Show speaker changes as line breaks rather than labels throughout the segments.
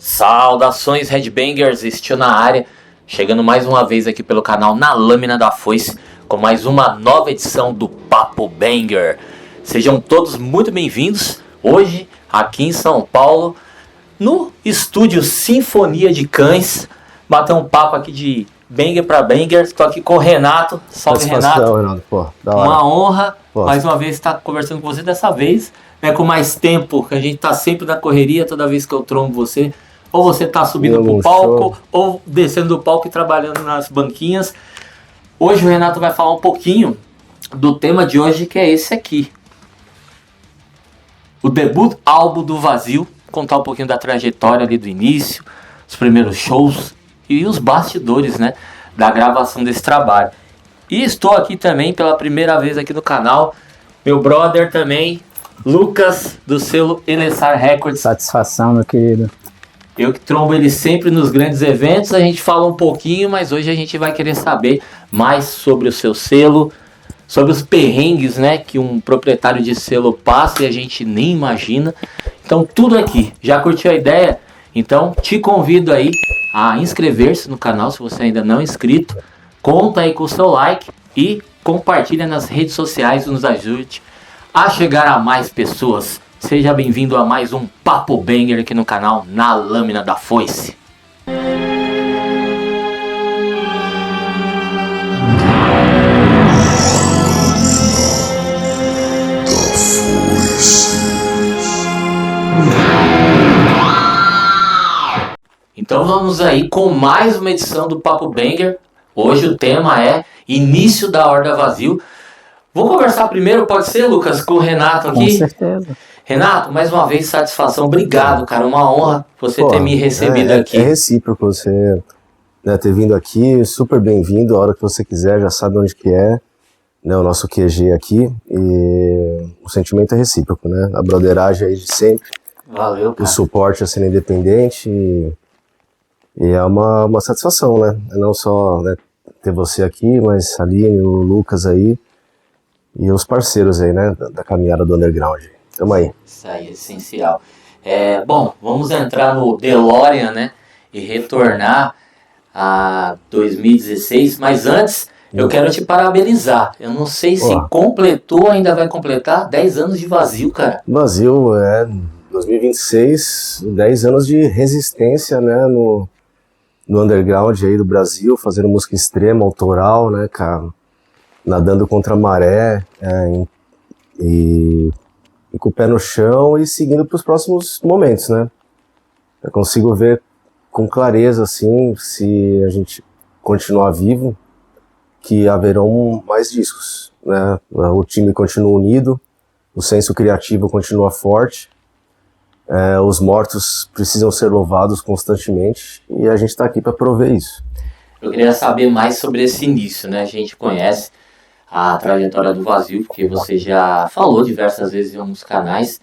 Saudações Headbangers, Steel na área, chegando mais uma vez aqui pelo canal Na Lâmina da Foice, com mais uma nova edição do Papo Banger. Sejam todos muito bem-vindos, hoje aqui em São Paulo, no estúdio Sinfonia de Cães, bater um papo aqui de banger pra banger. Estou aqui com o Renato, salve Renato,
pô,
uma honra mais uma vez estar conversando com você, dessa vez com mais tempo, que a gente tá sempre na correria, toda vez que eu trombo você, ou você tá subindo pro palco, ou descendo do palco e trabalhando nas banquinhas. Hoje o Renato vai falar um pouquinho do tema de hoje, que é esse aqui. O debut álbum do Vazio, contar um pouquinho da trajetória ali do início, os primeiros shows e os bastidores, né, da gravação desse trabalho. E estou aqui também pela primeira vez aqui no canal, meu brother também, Lucas, do selo Elessar Records.
Satisfação, meu querido.
Eu que trombo ele sempre nos grandes eventos, a gente fala um pouquinho, mas hoje a gente vai querer saber mais sobre o seu selo, sobre os perrengues, né, que um proprietário de selo passa e a gente nem imagina. Então tudo aqui, já curtiu a ideia? Então te convido aí a inscrever-se no canal se você ainda não é inscrito, conta aí com o seu like e compartilha nas redes sociais, nos ajude a chegar a mais pessoas. Seja bem-vindo a mais um Papo Banger aqui no canal Na Lâmina da Foice. Então vamos aí com mais uma edição do Papo Banger. Hoje o tema é Início da Horda Vazio. Vou conversar primeiro, pode ser, Lucas, com o Renato aqui?
Com certeza.
Renato, mais uma vez, satisfação. Obrigado, cara. Uma honra você ter me recebido aqui.
É recíproco você ter vindo aqui. Super bem-vindo. A hora que você quiser, já sabe onde que é, né, o nosso QG aqui. E o sentimento é recíproco, né? A broderagem aí de sempre.
Valeu, cara.
O suporte a cena independente. E é uma satisfação, né? Não só, né, ter você aqui, mas ali, o Lucas aí. E os parceiros aí, né, da caminhada do underground. Tamo aí.
Isso aí, essencial. Bom, vamos entrar no DeLorean, né, e retornar a 2016, mas antes eu quero te parabenizar. Eu não sei se completou, ainda vai completar 10 anos de Vazio, cara.
Vazio, 2026, 10 anos de resistência, né, no underground aí do Brasil, fazendo música extrema, autoral, né, cara. Nadando contra a maré, e com o pé no chão e seguindo para os próximos momentos, né? Eu consigo ver com clareza, assim, se a gente continuar vivo, que haverão mais discos, né? O time continua unido, o senso criativo continua forte, os mortos precisam ser louvados constantemente e a gente está aqui para prover isso.
Eu queria saber mais sobre esse início, né? A gente conhece a trajetória do Vazio, porque você já falou diversas vezes em alguns canais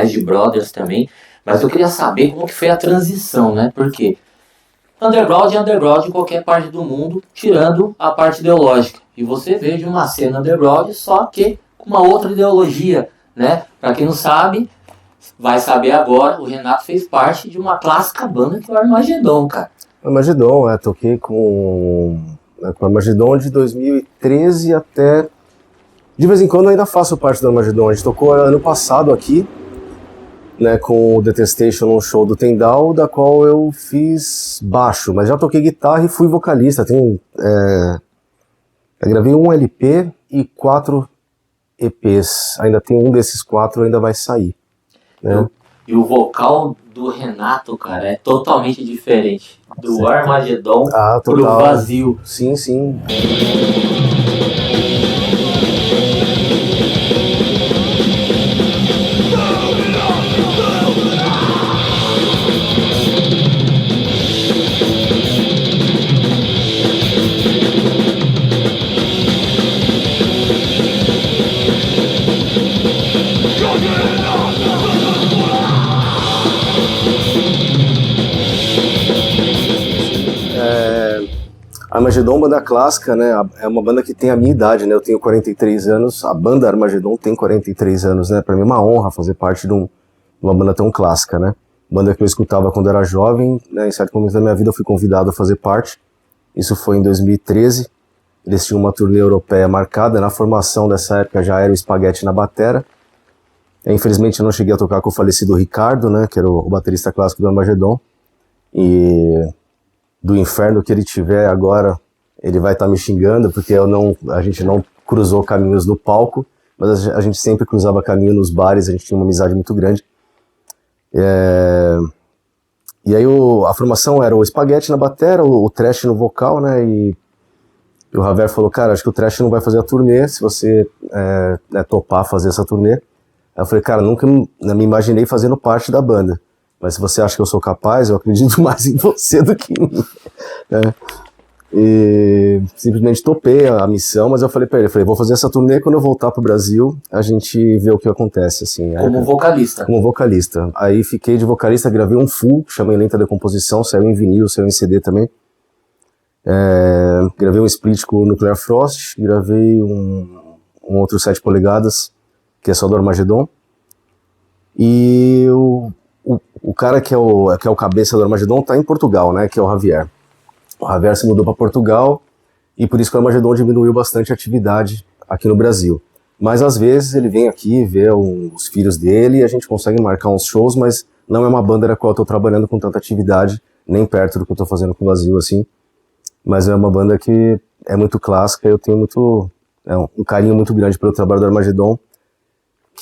de brothers também, mas eu queria saber como que foi a transição, né? Porque underground é underground em qualquer parte do mundo, tirando a parte ideológica. E você veio de uma cena underground, só que com uma outra ideologia, né? Pra quem não sabe, vai saber agora, o Renato fez parte de uma clássica banda que é o Armagedon, cara.
Armagedon, toquei com o Armagedon de 2013 até... De vez em quando eu ainda faço parte do Armagedon. A gente tocou ano passado aqui, né, com o Detestation num show do Tendal, da qual eu fiz baixo, mas já toquei guitarra e fui vocalista. Eu gravei um LP e 4 EPs. Ainda tem um desses 4, ainda vai sair, né?
E o vocal do Renato, cara, é totalmente diferente do Armagedon pro Vazio.
Sim, sim. Armagedon, banda clássica, né? É uma banda que tem a minha idade, né? Eu tenho 43 anos, a banda Armagedon tem 43 anos, né? Pra mim é uma honra fazer parte de uma banda tão clássica, né? banda que eu escutava quando era jovem, né? Em certo momento da minha vida eu fui convidado a fazer parte, isso foi em 2013, eles tinham uma turnê europeia marcada, na formação dessa época já era o Spaghetti na batera. Infelizmente eu não cheguei a tocar com o falecido Ricardo, né, que era o baterista clássico do Armagedon, e do inferno que ele tiver agora, ele vai estar me xingando, porque a gente não cruzou caminhos no palco, mas a gente sempre cruzava caminho nos bares, a gente tinha uma amizade muito grande. E aí a formação era o Spaghetti na batera, o Trash no vocal, né, e o Javier falou, cara, acho que o Trash não vai fazer a turnê, se você topar fazer essa turnê. Aí eu falei, cara, nunca me imaginei fazendo parte da banda, mas se você acha que eu sou capaz, eu acredito mais em você do que em mim. E simplesmente topei a missão, mas eu falei pra ele, vou fazer essa turnê, quando eu voltar pro Brasil, a gente vê o que acontece, assim.
Como vocalista?
Como vocalista. Aí fiquei de vocalista, gravei um full, chamei Lenta Decomposição, saiu em vinil, saiu em CD também. Gravei um split com o Nuclear Frost, gravei um outro 7 polegadas, que é só do Armagedon. E o cara que é o cabeça do Armagedon tá em Portugal, né, que é o Javier. O Javier se mudou para Portugal e por isso que o Armagedon diminuiu bastante a atividade aqui no Brasil. Mas às vezes ele vem aqui, vê os filhos dele e a gente consegue marcar uns shows, mas não é uma banda na qual eu tô trabalhando com tanta atividade, nem perto do que eu tô fazendo com o Vazio, assim. Mas é uma banda que é muito clássica, eu tenho um carinho muito grande pelo trabalho do Armagedon,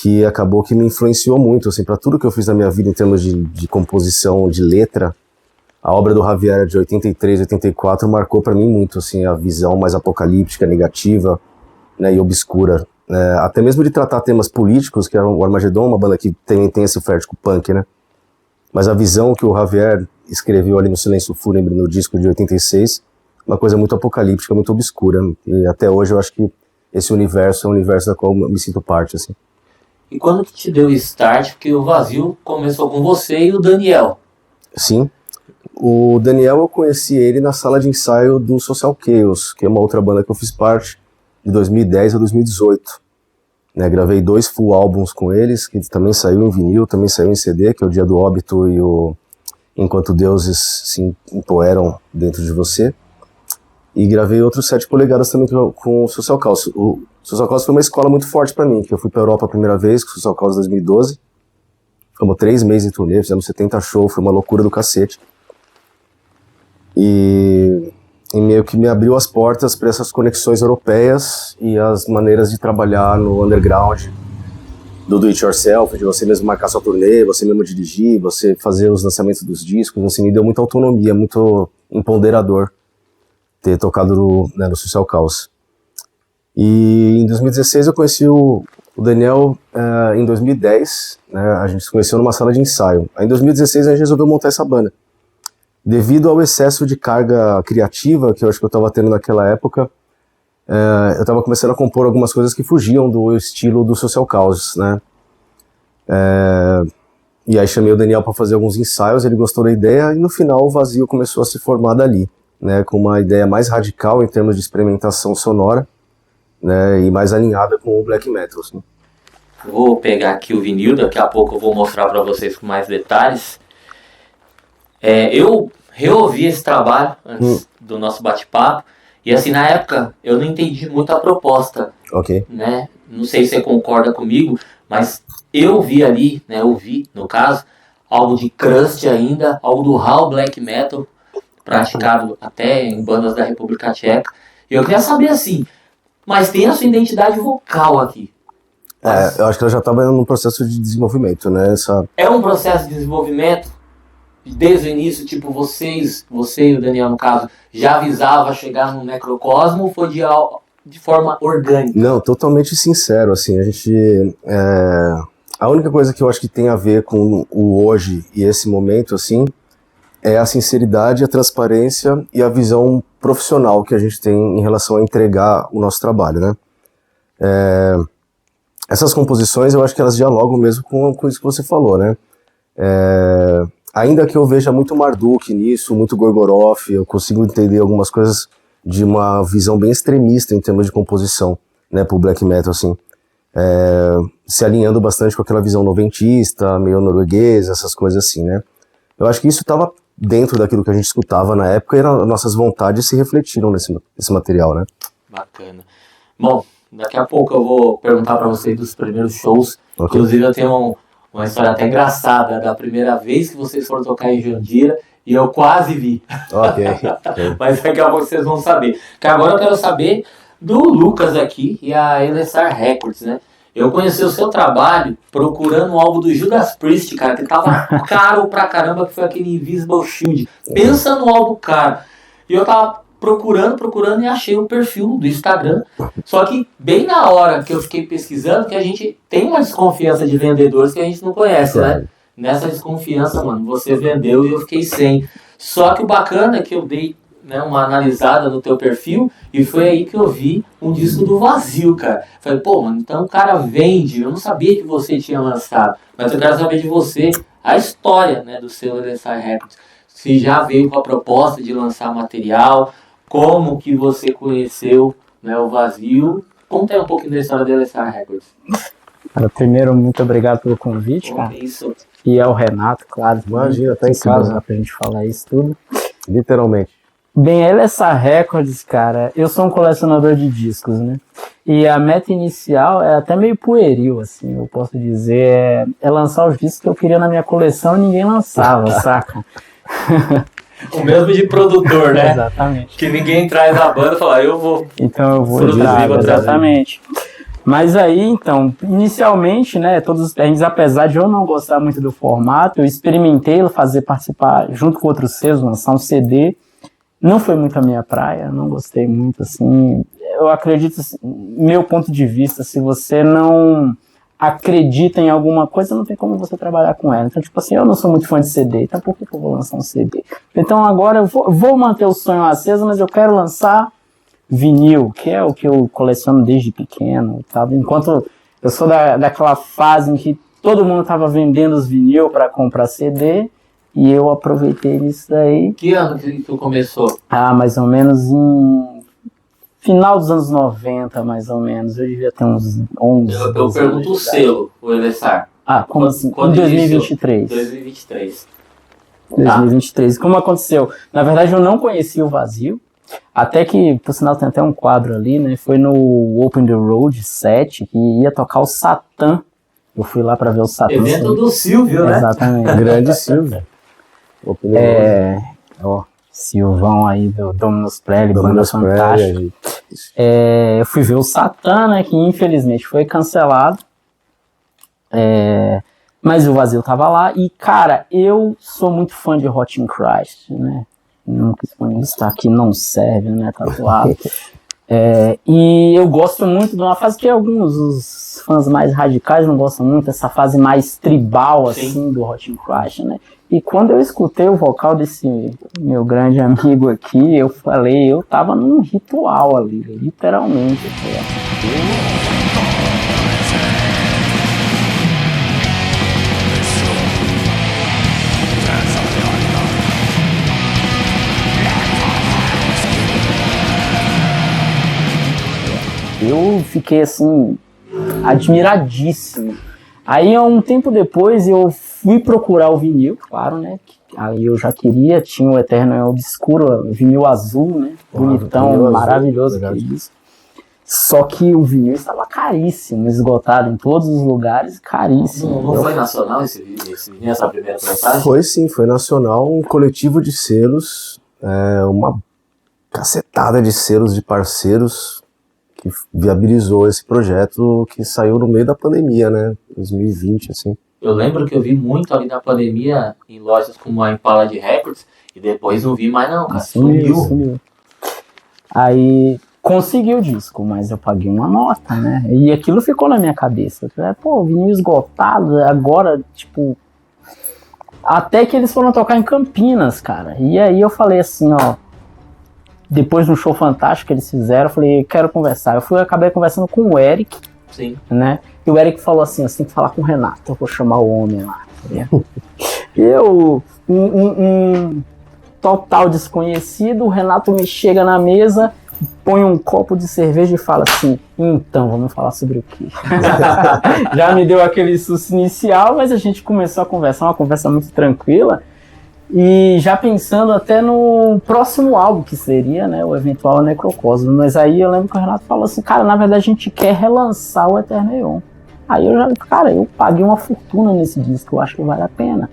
que acabou que me influenciou muito, assim, para tudo que eu fiz na minha vida em termos de composição, de letra. A obra do Javier de 83, 84 marcou para mim muito, assim, a visão mais apocalíptica, negativa, né, e obscura. Até mesmo de tratar temas políticos, que era o Armagedon, uma banda que tem esse flerte com o punk, né? Mas a visão que o Javier escreveu ali no Silêncio Fúnebre, no disco de 86, uma coisa muito apocalíptica, muito obscura. E até hoje eu acho que esse universo é um universo da qual eu me sinto parte, assim.
E quando que te deu start? Porque o Vazio começou com você e o Daniel.
Sim. O Daniel, eu conheci ele na sala de ensaio do Social Chaos, que é uma outra banda que eu fiz parte, de 2010 a 2018. Gravei 2 full álbuns com eles, que também saiu em vinil, também saiu em CD, que é o Dia do Óbito e o Enquanto Deuses se empoeram dentro de você. E gravei outros 7 polegadas também com o Social Chaos. O Social Chaos foi uma escola muito forte pra mim, que eu fui pra Europa a primeira vez, com o Social Chaos em 2012. Ficamos 3 meses em turnê, fizemos 70 shows, foi uma loucura do cacete. E meio que me abriu as portas para essas conexões europeias e as maneiras de trabalhar no underground, do do it yourself, de você mesmo marcar sua turnê, você mesmo dirigir, você fazer os lançamentos dos discos. Assim, me deu muita autonomia, muito empoderador ter tocado no Social Chaos. E em 2016 eu conheci o Daniel, em 2010, né, a gente se conheceu numa sala de ensaio. Aí em 2016 a gente resolveu montar essa banda. Devido ao excesso de carga criativa que eu acho que eu estava tendo naquela época, eu estava começando a compor algumas coisas que fugiam do estilo do Social Chaos, né? E aí chamei o Daniel para fazer alguns ensaios, ele gostou da ideia e no final o Vazio começou a se formar dali, né? Com uma ideia mais radical em termos de experimentação sonora, né? E mais alinhada com o black metal, assim.
Vou pegar aqui o vinil, daqui a pouco eu vou mostrar para vocês com mais detalhes. Eu reouvi esse trabalho antes do nosso bate-papo, e assim, na época, eu não entendi muito a proposta.
Ok.
Né? Não sei se você concorda comigo, mas eu vi ali, né, no caso, algo de crust ainda, algo do raw black metal, praticado até em bandas da República Tcheca. E eu queria saber assim, mas tem a sua identidade vocal aqui.
Eu acho que ela já estava num processo de desenvolvimento, né?
É um processo de desenvolvimento? Desde o início, tipo, você e o Daniel, no caso, já avisava chegar no Necrocosmo ou foi de forma orgânica?
Não, totalmente sincero, assim, a única coisa que eu acho que tem a ver com o hoje e esse momento, assim, é a sinceridade, a transparência e a visão profissional que a gente tem em relação a entregar o nosso trabalho, né? Essas composições, eu acho que elas dialogam mesmo com isso que você falou, né? Ainda que eu veja muito Marduk nisso, muito Gorgoroth, eu consigo entender algumas coisas de uma visão bem extremista em termos de composição, né, pro black metal, assim. Se alinhando bastante com aquela visão noventista, meio norueguesa, essas coisas assim, né. Eu acho que isso estava dentro daquilo que a gente escutava na época e nossas vontades se refletiram nesse material, né?
Bacana. Bom, daqui a pouco eu vou perguntar para vocês dos primeiros shows.
Okay.
Inclusive eu tenho uma história até engraçada da primeira vez que vocês foram tocar em Jandira e eu quase vi.
Ok.
Mas daqui a pouco vocês vão saber. Porque agora eu quero saber do Lucas aqui e a Elessar Records, né? Eu conheci o seu trabalho procurando o álbum do Judas Priest, cara, que tava caro pra caramba, que foi aquele Invisible Shield. Pensa no álbum caro. E eu tava procurando e achei o perfil do Instagram. Só que bem na hora que eu fiquei pesquisando, que a gente tem uma desconfiança de vendedores que a gente não conhece, né? Nessa desconfiança, mano, você vendeu e eu fiquei sem. Só que o bacana é que eu dei, né, uma analisada no teu perfil e foi aí que eu vi um disco do Vazio, cara. Falei, pô, mano, então o cara vende. Eu não sabia que você tinha lançado, mas eu quero saber de você a história, né, do seu Elessar Records. Se já veio com a proposta de lançar material, como que você conheceu, né, o Vazio. Conta aí um pouquinho da história do Elessar Records.
Cara, primeiro, muito obrigado pelo convite, cara.
Isso.
E ao Renato, claro.
Imagina, tá em
casa
cima.
pra gente falar isso tudo.
Literalmente.
Bem, a Elessar Records, cara, eu sou um colecionador de discos, né? E a meta inicial é até meio pueril, assim, eu posso dizer, é lançar os discos que eu queria na minha coleção e ninguém lançava, saca?
O mesmo de produtor, né?
Exatamente.
Que ninguém traz a banda e fala, eu vou.
Então eu vou
Produzir,
entrar,
vou trazer.
exatamente. Mas aí, então, inicialmente, né, todos os perrengues, apesar de eu não gostar muito do formato, eu experimentei participar junto com outros selos, lançar um CD. Não foi muito a minha praia, não gostei muito, assim. Eu acredito, assim, meu ponto de vista, se você não acredita em alguma coisa, não tem como você trabalhar com ela. Então, tipo assim, eu não sou muito fã de CD, então por que eu vou lançar um CD? Então agora eu vou manter o sonho aceso, mas eu quero lançar vinil, que é o que eu coleciono desde pequeno, sabe? Enquanto eu sou daquela fase em que todo mundo estava vendendo os vinil para comprar CD, e eu aproveitei isso daí.
Que ano que tu começou?
Mais ou menos em final dos anos 90, mais ou menos. Eu devia ter uns 11.
Eu pergunto o selo, o Elessar.
Como assim?
Quando
Em 2023.
2023.
2023. Como aconteceu? Na verdade, eu não conhecia o Vazio. Até que, por sinal, tem até um quadro ali, né? Foi no Open the Road 7, que ia tocar o Satã. Eu fui lá pra ver o Satã.
Evento do Silvio, né?
Exatamente.
Grande Silvio.
Silvão aí do Dominus Prelli, banda fantástica. Eu fui ver o Satã, né? Que infelizmente foi cancelado. Mas o Vazio tava lá. E, cara, eu sou muito fã de Rotting Christ, né? Nunca está aqui, não serve, né? Tatuado. E eu gosto muito de uma fase que alguns os fãs mais radicais não gostam muito, essa fase mais tribal, assim, do Rotting Christ, né? E quando eu escutei o vocal desse meu grande amigo aqui, eu falei, eu tava num ritual ali, literalmente. Eu fiquei assim, admiradíssimo. Aí, um tempo depois, eu fui procurar o vinil, claro, né? Aí eu já queria, tinha o Eterno Obscuro, vinil azul, né? Bonitão, vinil maravilhoso, aquele disco. Só que o vinil estava caríssimo, esgotado em todos os lugares, caríssimo.
Não foi nacional esse vinil, essa primeira pressagem?
Foi sim, foi nacional, um coletivo de selos, uma cacetada de selos de parceiros que viabilizou esse projeto que saiu no meio da pandemia, né? 2020, assim.
Eu lembro que eu vi muito ali na pandemia em lojas como a Impala de Records e depois não vi mais não, cara. Sumiu.
Aí consegui o disco, mas eu paguei uma nota, né? E aquilo ficou na minha cabeça. Pô, vinil esgotado, agora, tipo... Até que eles foram tocar em Campinas, cara. E aí eu falei assim, ó... Depois de um show fantástico que eles fizeram, eu falei, quero conversar. Acabei conversando com o Eric,
sim,
né? E o Eric falou assim, você tem que falar com o Renato, eu vou chamar o homem lá. Eu, um total desconhecido, o Renato me chega na mesa, põe um copo de cerveja e fala assim, então, vamos falar sobre o quê? Já me deu aquele susto inicial, mas a gente começou a conversar, uma conversa muito tranquila. E já pensando até no próximo álbum, que seria, né, o eventual Necrocosmos. Mas aí eu lembro que o Renato falou assim, cara, na verdade a gente quer relançar o Eterneon. Aí eu paguei uma fortuna nesse disco, eu acho que vale a pena,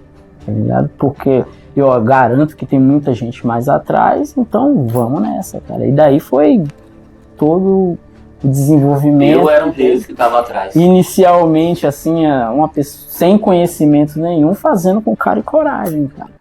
tá ligado? Porque eu garanto que tem muita gente mais atrás, então vamos nessa, cara. E daí foi todo o desenvolvimento.
Eu era um deles que tava atrás.
Inicialmente, assim, uma pessoa sem conhecimento nenhum, fazendo com cara e coragem, cara.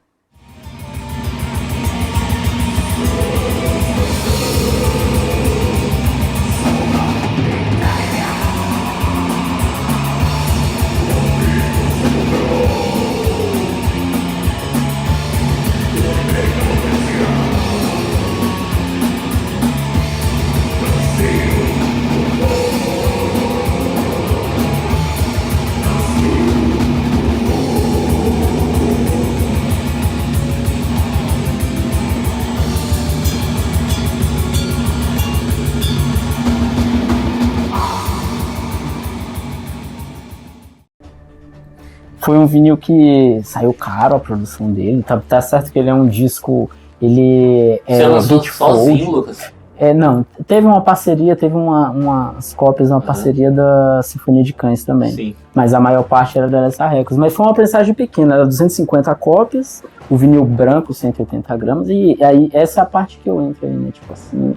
Foi um vinil que saiu caro a produção dele. Tá certo que ele é um disco. Ele
Você lançou
gatefold.
sozinho, Lucas?
Não, teve uma parceria, teve umas cópias, uma parceria da Sinfonia de Cães também.
Sim.
Mas a maior parte era da Alessa Records. Mas foi uma prensagem pequena, era 250 cópias, o vinil branco, 180 gramas. E aí essa é a parte que eu entro aí, né? Tipo assim,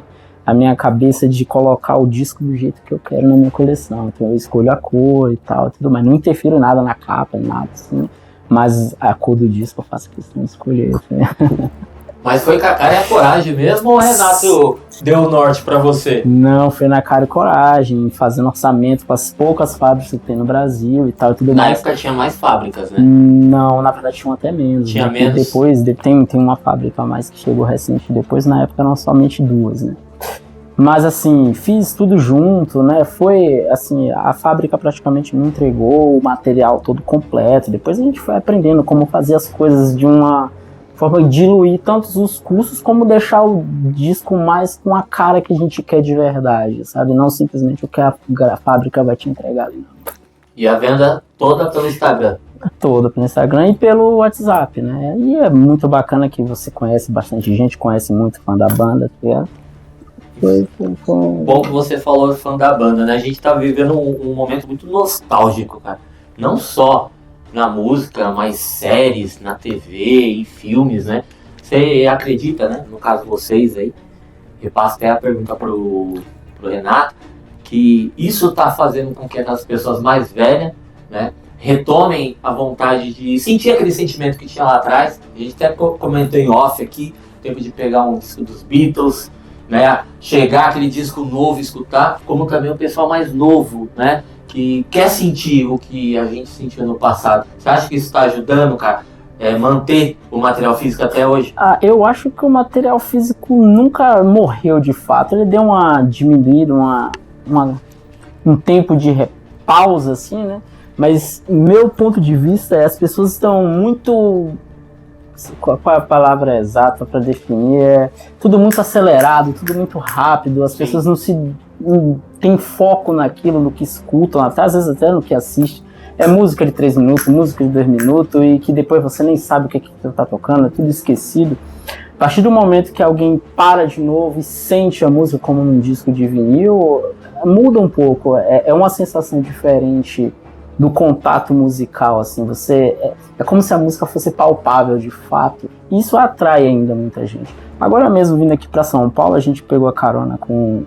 a minha cabeça de colocar o disco do jeito que eu quero na minha coleção. Então eu escolho a cor e tal, tudo mais. Não interfiro nada na capa, nada assim. Mas a cor do disco eu faço questão de escolher. Né?
Mas foi com a cara e a coragem mesmo ou o Renato deu o norte pra você?
Não, foi na cara e coragem, fazendo orçamento para as poucas fábricas que tem no Brasil e tal e tudo
Na
mais.
época tinha mais fábricas, né?
Não, na verdade tinha até menos.
Tinha
né?
menos?
Depois tem uma fábrica a mais que chegou recente. Depois, na época, eram somente 2, né? Mas assim, fiz tudo junto, né? Foi assim, a fábrica praticamente me entregou o material todo completo. Depois a gente foi aprendendo como fazer as coisas de uma forma de diluir tanto os custos como deixar o disco mais com a cara que a gente quer de verdade, sabe? Não simplesmente o que a fábrica vai te entregar ali.
E a venda toda pelo Instagram?
Toda pelo Instagram e pelo WhatsApp, né? E é muito bacana que você conhece bastante gente, conhece muito fã da banda, tá ligado? Foi.
Bom que você falou fã da banda, né? A gente tá vivendo um momento muito nostálgico, cara. Não só na música, mas séries, na TV, em filmes, né? Você acredita, né? No caso vocês aí, eu passo até a pergunta pro Renato, que isso tá fazendo com que as pessoas mais velhas, né, retomem a vontade de sentir aquele sentimento que tinha lá atrás. A gente até comentou em off aqui, tempo de pegar um disco dos Beatles, né, chegar aquele disco novo, escutar, como também o pessoal mais novo, né, que quer sentir o que a gente sentiu no passado. Você acha que isso está ajudando, cara, manter o material físico até hoje?
Eu acho que o material físico nunca morreu de fato. Ele deu uma diminuída, um tempo de pausa, assim, né? Mas meu ponto de vista é as pessoas estão muito... Qual é a palavra exata para definir? Tudo muito acelerado, tudo muito rápido. As pessoas não têm foco naquilo, no que escutam, até às vezes até no que assistem. É música de 3 minutos, música de 2 minutos, e que depois você nem sabe o que tá tocando, é tudo esquecido. A partir do momento que alguém para de novo e sente a música como num disco de vinil, muda um pouco. É uma sensação diferente do contato musical, assim. É como se a música fosse palpável de fato. E isso atrai ainda muita gente. Agora mesmo, vindo aqui para São Paulo, a gente pegou a carona com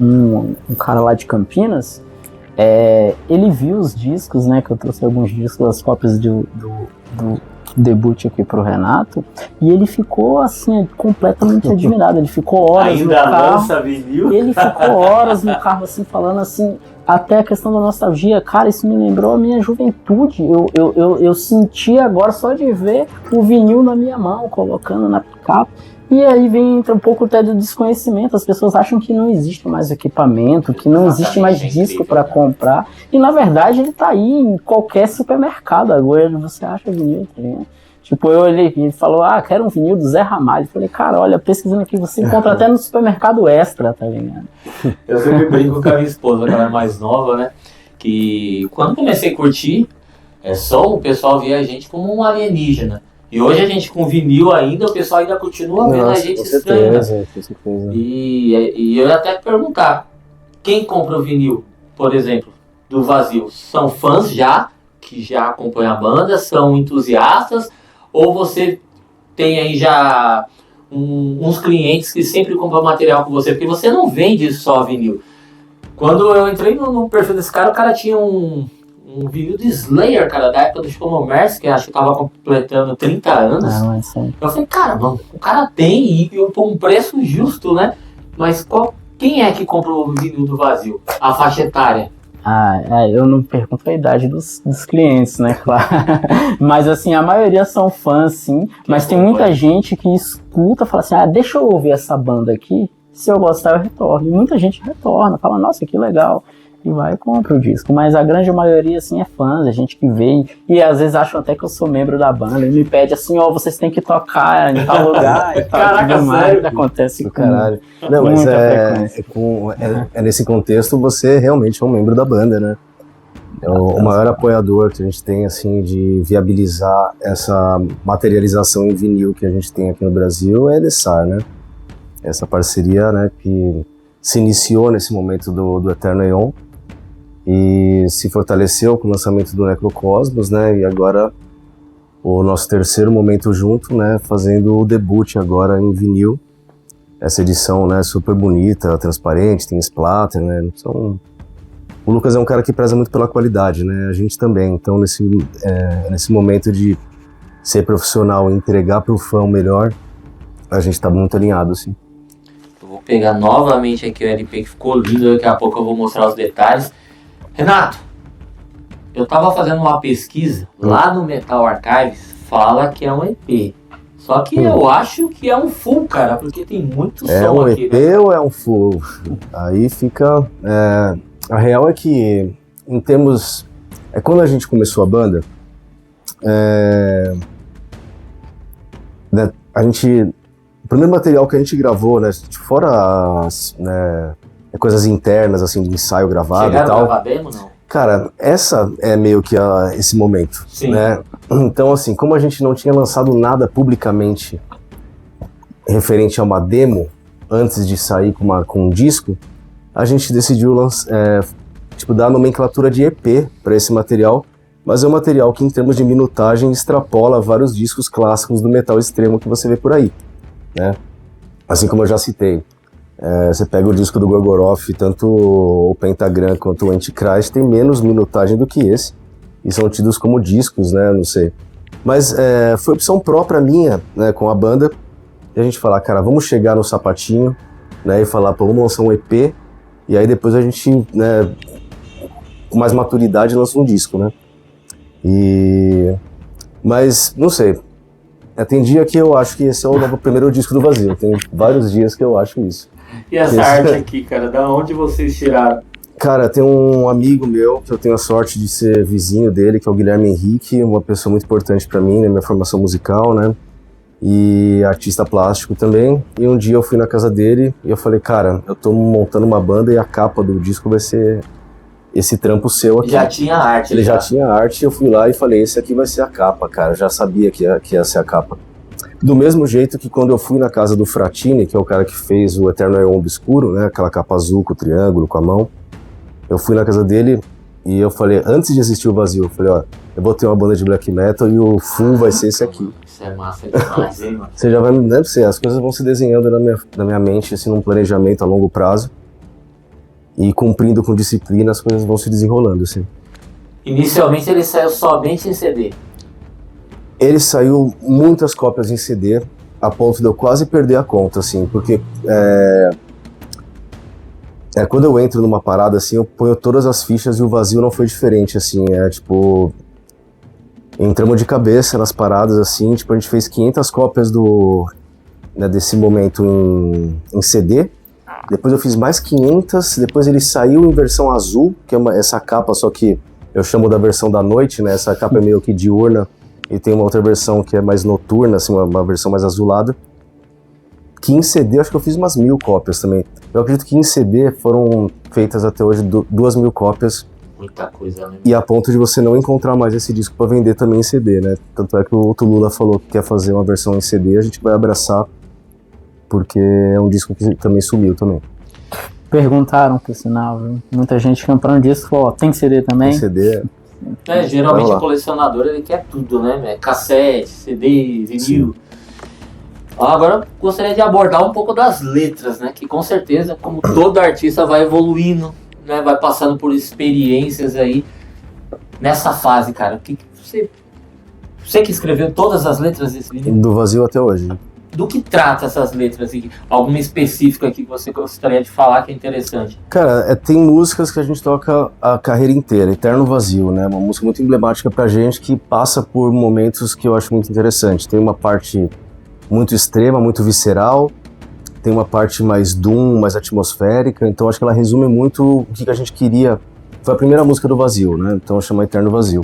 um cara lá de Campinas. Ele viu os discos, né, que eu trouxe alguns discos, as cópias do debut aqui pro Renato, e ele ficou assim, completamente admirado. Ele ficou horas no carro.
Lança vinil?
Ele ficou horas no carro, assim, falando assim, até a questão da nostalgia. Cara, isso me lembrou a minha juventude. Eu senti agora só de ver o vinil na minha mão, colocando na picape. E aí entra um pouco até do desconhecimento. As pessoas acham que não existe mais equipamento, que não existe mais disco para comprar. E na verdade ele tá aí em qualquer supermercado agora. Você acha vinil, tá ligado? Tipo, eu olhei e ele falou, quero um vinil do Zé Ramalho. Eu falei, cara, olha, pesquisando aqui, você encontra até no supermercado Extra, tá ligado?
Eu sempre brinco com a minha esposa, que ela é mais nova, né? Que quando comecei a curtir, só o pessoal via a gente como um alienígena. E hoje a gente com vinil ainda, o pessoal ainda continua vendo a gente estranho.
Com certeza.
E eu ia até perguntar, quem compra o vinil, por exemplo, do Vazio? São fãs que já acompanham a banda, são entusiastas, ou você tem aí já uns clientes que sempre compram material com você? Porque você não vende só vinil. Quando eu entrei no perfil desse cara, o cara tinha um vinil de Slayer, cara, da época do Chico Mercy, que acho que tava completando 30 anos. Eu falei, cara, mano, o cara tem e por um preço justo, né? Mas quem é que compra o vinil do Vazio? A faixa etária?
Eu não pergunto a idade dos clientes, né, claro. Mas assim, a maioria são fãs, sim. Mas tem muita gente que escuta e fala assim, deixa eu ouvir essa banda aqui, se eu gostar eu retorno. E muita gente retorna, fala, nossa, que legal. E vai e compra o disco. Mas a grande maioria, assim, é fãs, é gente que vem. E às vezes acham até que eu sou membro da banda. E me pede assim, vocês têm que tocar em tal lugar e tal.
Caraca, sério?
Acontece com
caralho. Não, mas
frequência.
É nesse contexto você realmente é um membro da banda, né? É o maior apoiador que a gente tem, assim, de viabilizar essa materialização em vinil que a gente tem aqui no Brasil é a Edessar, né? Essa parceria, né, que se iniciou nesse momento do Eterno Aeon e se fortaleceu com o lançamento do Necrocosmos, né, e agora o nosso terceiro momento junto, né, fazendo o debut agora em vinil. Essa edição, né, super bonita, transparente, tem splatter, né, o Lucas é um cara que preza muito pela qualidade, né, a gente também, então nesse momento de ser profissional e entregar para o fã o melhor, a gente tá muito alinhado, assim.
Eu vou pegar novamente aqui o LP que ficou lindo, daqui a pouco eu vou mostrar os detalhes. Renato, eu tava fazendo uma pesquisa lá no Metal Archives, fala que é um EP. Só que eu acho que é um full, cara, porque tem muito som aqui.
É um EP, né? Ou é um full? Aí fica... a real é que, em termos... quando a gente começou a banda, né, a gente... O primeiro material que a gente gravou, né, fora coisas internas, assim, de ensaio gravado.
Chegaram
e tal.
A gravar demo, não?
Cara, essa é meio que esse momento,
Sim.
Né? Então, assim, como a gente não tinha lançado nada publicamente referente a uma demo, antes de sair com um disco, a gente decidiu dar a nomenclatura de EP para esse material, mas é um material que, em termos de minutagem, extrapola vários discos clássicos do metal extremo que você vê por aí. Né? Assim como eu já citei, você pega o disco do Gorgoroth, tanto o Pentagram quanto o Antichrist tem menos minutagem do que esse, e são tidos como discos, né, não sei. Mas foi opção própria minha, né, com a banda, e a gente falar, cara, vamos chegar no sapatinho, né, e falar, pô, vamos lançar um EP, e aí depois a gente, né, com mais maturidade lança um disco, né. Mas, não sei, tem dia que eu acho que esse é o primeiro disco do Vazio. Tem vários dias que eu acho isso.
E essa arte aqui, cara, da onde vocês tiraram?
Cara, tem um amigo meu, que eu tenho a sorte de ser vizinho dele, que é o Guilherme Henrique, uma pessoa muito importante pra mim, na minha formação musical, né? E artista plástico também. E um dia eu fui na casa dele e eu falei, cara, eu tô montando uma banda e a capa do disco vai ser esse trampo seu aqui.
Já tinha arte.
Ele já tinha arte, eu fui lá e falei, esse aqui vai ser a capa, cara. Eu já sabia que ia ser a capa. Do mesmo jeito que quando eu fui na casa do Fratini, que é o cara que fez o Eterno Aeon Obscuro, né, aquela capa azul com o triângulo, com a mão, eu fui na casa dele e eu falei, antes de existir o Vazio, eu falei, eu vou ter uma banda de black metal e o full vai ser esse aqui.
Isso é massa demais, hein, mano?
Você já vai, deve ser, as coisas vão se desenhando na minha mente, assim, num planejamento a longo prazo, e cumprindo com disciplina, as coisas vão se desenrolando, assim.
Inicialmente ele saiu somente em CD.
Ele saiu muitas cópias em CD, a ponto de eu quase perder a conta, assim, porque quando eu entro numa parada, assim, eu ponho todas as fichas e o Vazio não foi diferente, assim, entramos de cabeça nas paradas, assim, a gente fez 500 cópias desse momento em CD, depois eu fiz mais 500, depois ele saiu em versão azul, que é essa capa, só que eu chamo da versão da noite, né, essa capa é meio que diurna, e tem uma outra versão que é mais noturna, assim, uma versão mais azulada. Que em CD, acho que eu fiz umas 1000 cópias também. Eu acredito que em CD foram feitas até hoje 2000 cópias
Muita coisa, né?
E a ponto de você não encontrar mais esse disco pra vender também em CD, né? Tanto é que o Tulula falou que quer fazer uma versão em CD, a gente vai abraçar, porque é um disco que também sumiu também.
Perguntaram, por sinal, viu? Muita gente comprando disco, ó, tem CD também?
Em CD
Geralmente o colecionador ele quer tudo, né? Cassete, CD, vinil. Agora eu gostaria de abordar um pouco das letras, né? Que com certeza, como todo artista vai evoluindo, né? Vai passando por experiências aí. Nessa fase, cara, o que você que escreveu todas as letras desse vídeo?
do Vazio até hoje.
Do que trata essas letras? Alguma específica aqui que você gostaria de falar que é interessante?
Cara, tem músicas que a gente toca a carreira inteira, Eterno Vazio, né? Uma música muito emblemática pra gente que passa por momentos que eu acho muito interessante. Tem uma parte muito extrema, muito visceral, tem uma parte mais doom, mais atmosférica, então acho que ela resume muito o que a gente queria. Foi a primeira música do Vazio, né? Então chama Eterno Vazio.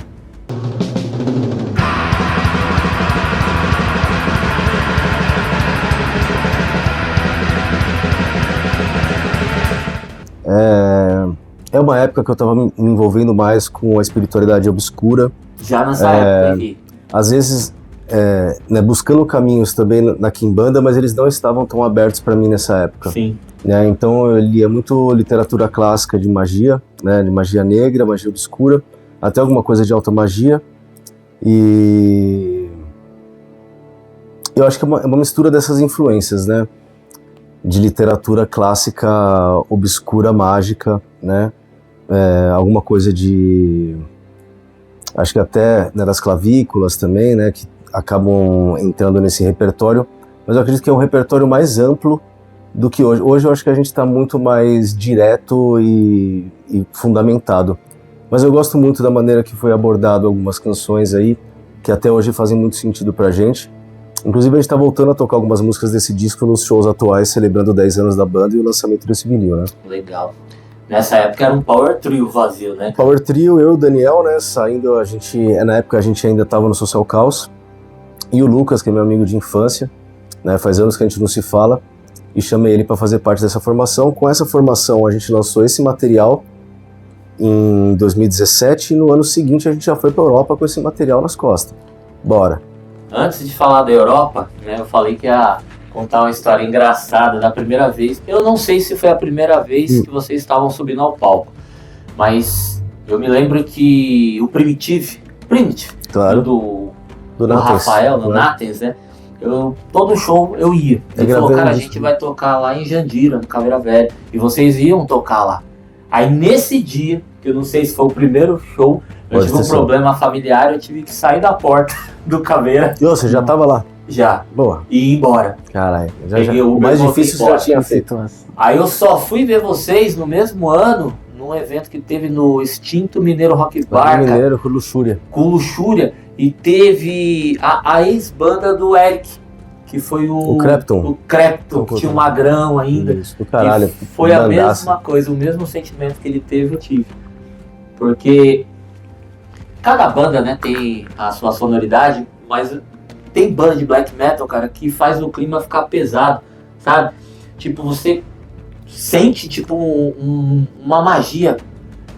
É uma época que eu estava me envolvendo mais com a espiritualidade obscura.
Já nessa época aqui.
Às vezes, né, buscando caminhos também na Quimbanda, mas eles não estavam tão abertos para mim nessa época.
Sim.
Né? Então eu lia muito literatura clássica de magia, né, de magia negra, magia obscura, até alguma coisa de alta magia. E eu acho que é uma mistura dessas influências, né? De literatura clássica obscura, mágica, né? Alguma coisa de... Acho que até, né, das clavículas também, né? Que acabam entrando nesse repertório. Mas eu acredito que é um repertório mais amplo do que hoje. Hoje eu acho que a gente está muito mais direto e fundamentado. Mas eu gosto muito da maneira que foi abordado algumas canções aí, que até hoje fazem muito sentido pra gente. Inclusive a gente tá voltando a tocar algumas músicas desse disco nos shows atuais, celebrando 10 anos da banda e o lançamento desse vinil, né?
Legal. Nessa época era um power trio Vazio, né?
Power trio, eu e o Daniel, né, saindo, na época a gente ainda tava no Social Caos, e o Lucas, que é meu amigo de infância, né, faz anos que a gente não se fala, e chamei ele para fazer parte dessa formação. Com essa formação a gente lançou esse material em 2017, e no ano seguinte a gente já foi pra Europa com esse material nas costas. Bora!
Antes de falar da Europa, né, eu falei que ia contar uma história engraçada da primeira vez. Eu não sei se foi a primeira vez que vocês estavam subindo ao palco, mas eu me lembro que o Primitive,
Claro.
do Rafael, do Natens, né? Todo show eu ia. Ele falou, cara, a gente vai tocar lá em Jandira, no Caveira Velha, e vocês iam tocar lá. Aí nesse dia, que eu não sei se foi o primeiro show, eu tive um problema familiar, eu tive que sair da porta do Caveira.
E você já tava lá?
Já.
Boa.
E ir embora.
Caralho.
O
mais difícil você já tinha feito.
Aí eu só fui ver vocês no mesmo ano, num evento que teve no extinto Mineiro Rock Bar.
Mineiro, com Luxúria.
Com Luxúria. E teve a ex-banda do Eric, que foi o
Crepton.
O Crepton, que tinha um magrão ainda.
Isso, do caralho.
Foi a mesma coisa, o mesmo sentimento que ele teve, eu tive. Porque cada banda, né, tem a sua sonoridade, mas tem banda de black metal, cara, que faz o clima ficar pesado, sabe? Tipo, você sente, tipo, uma magia.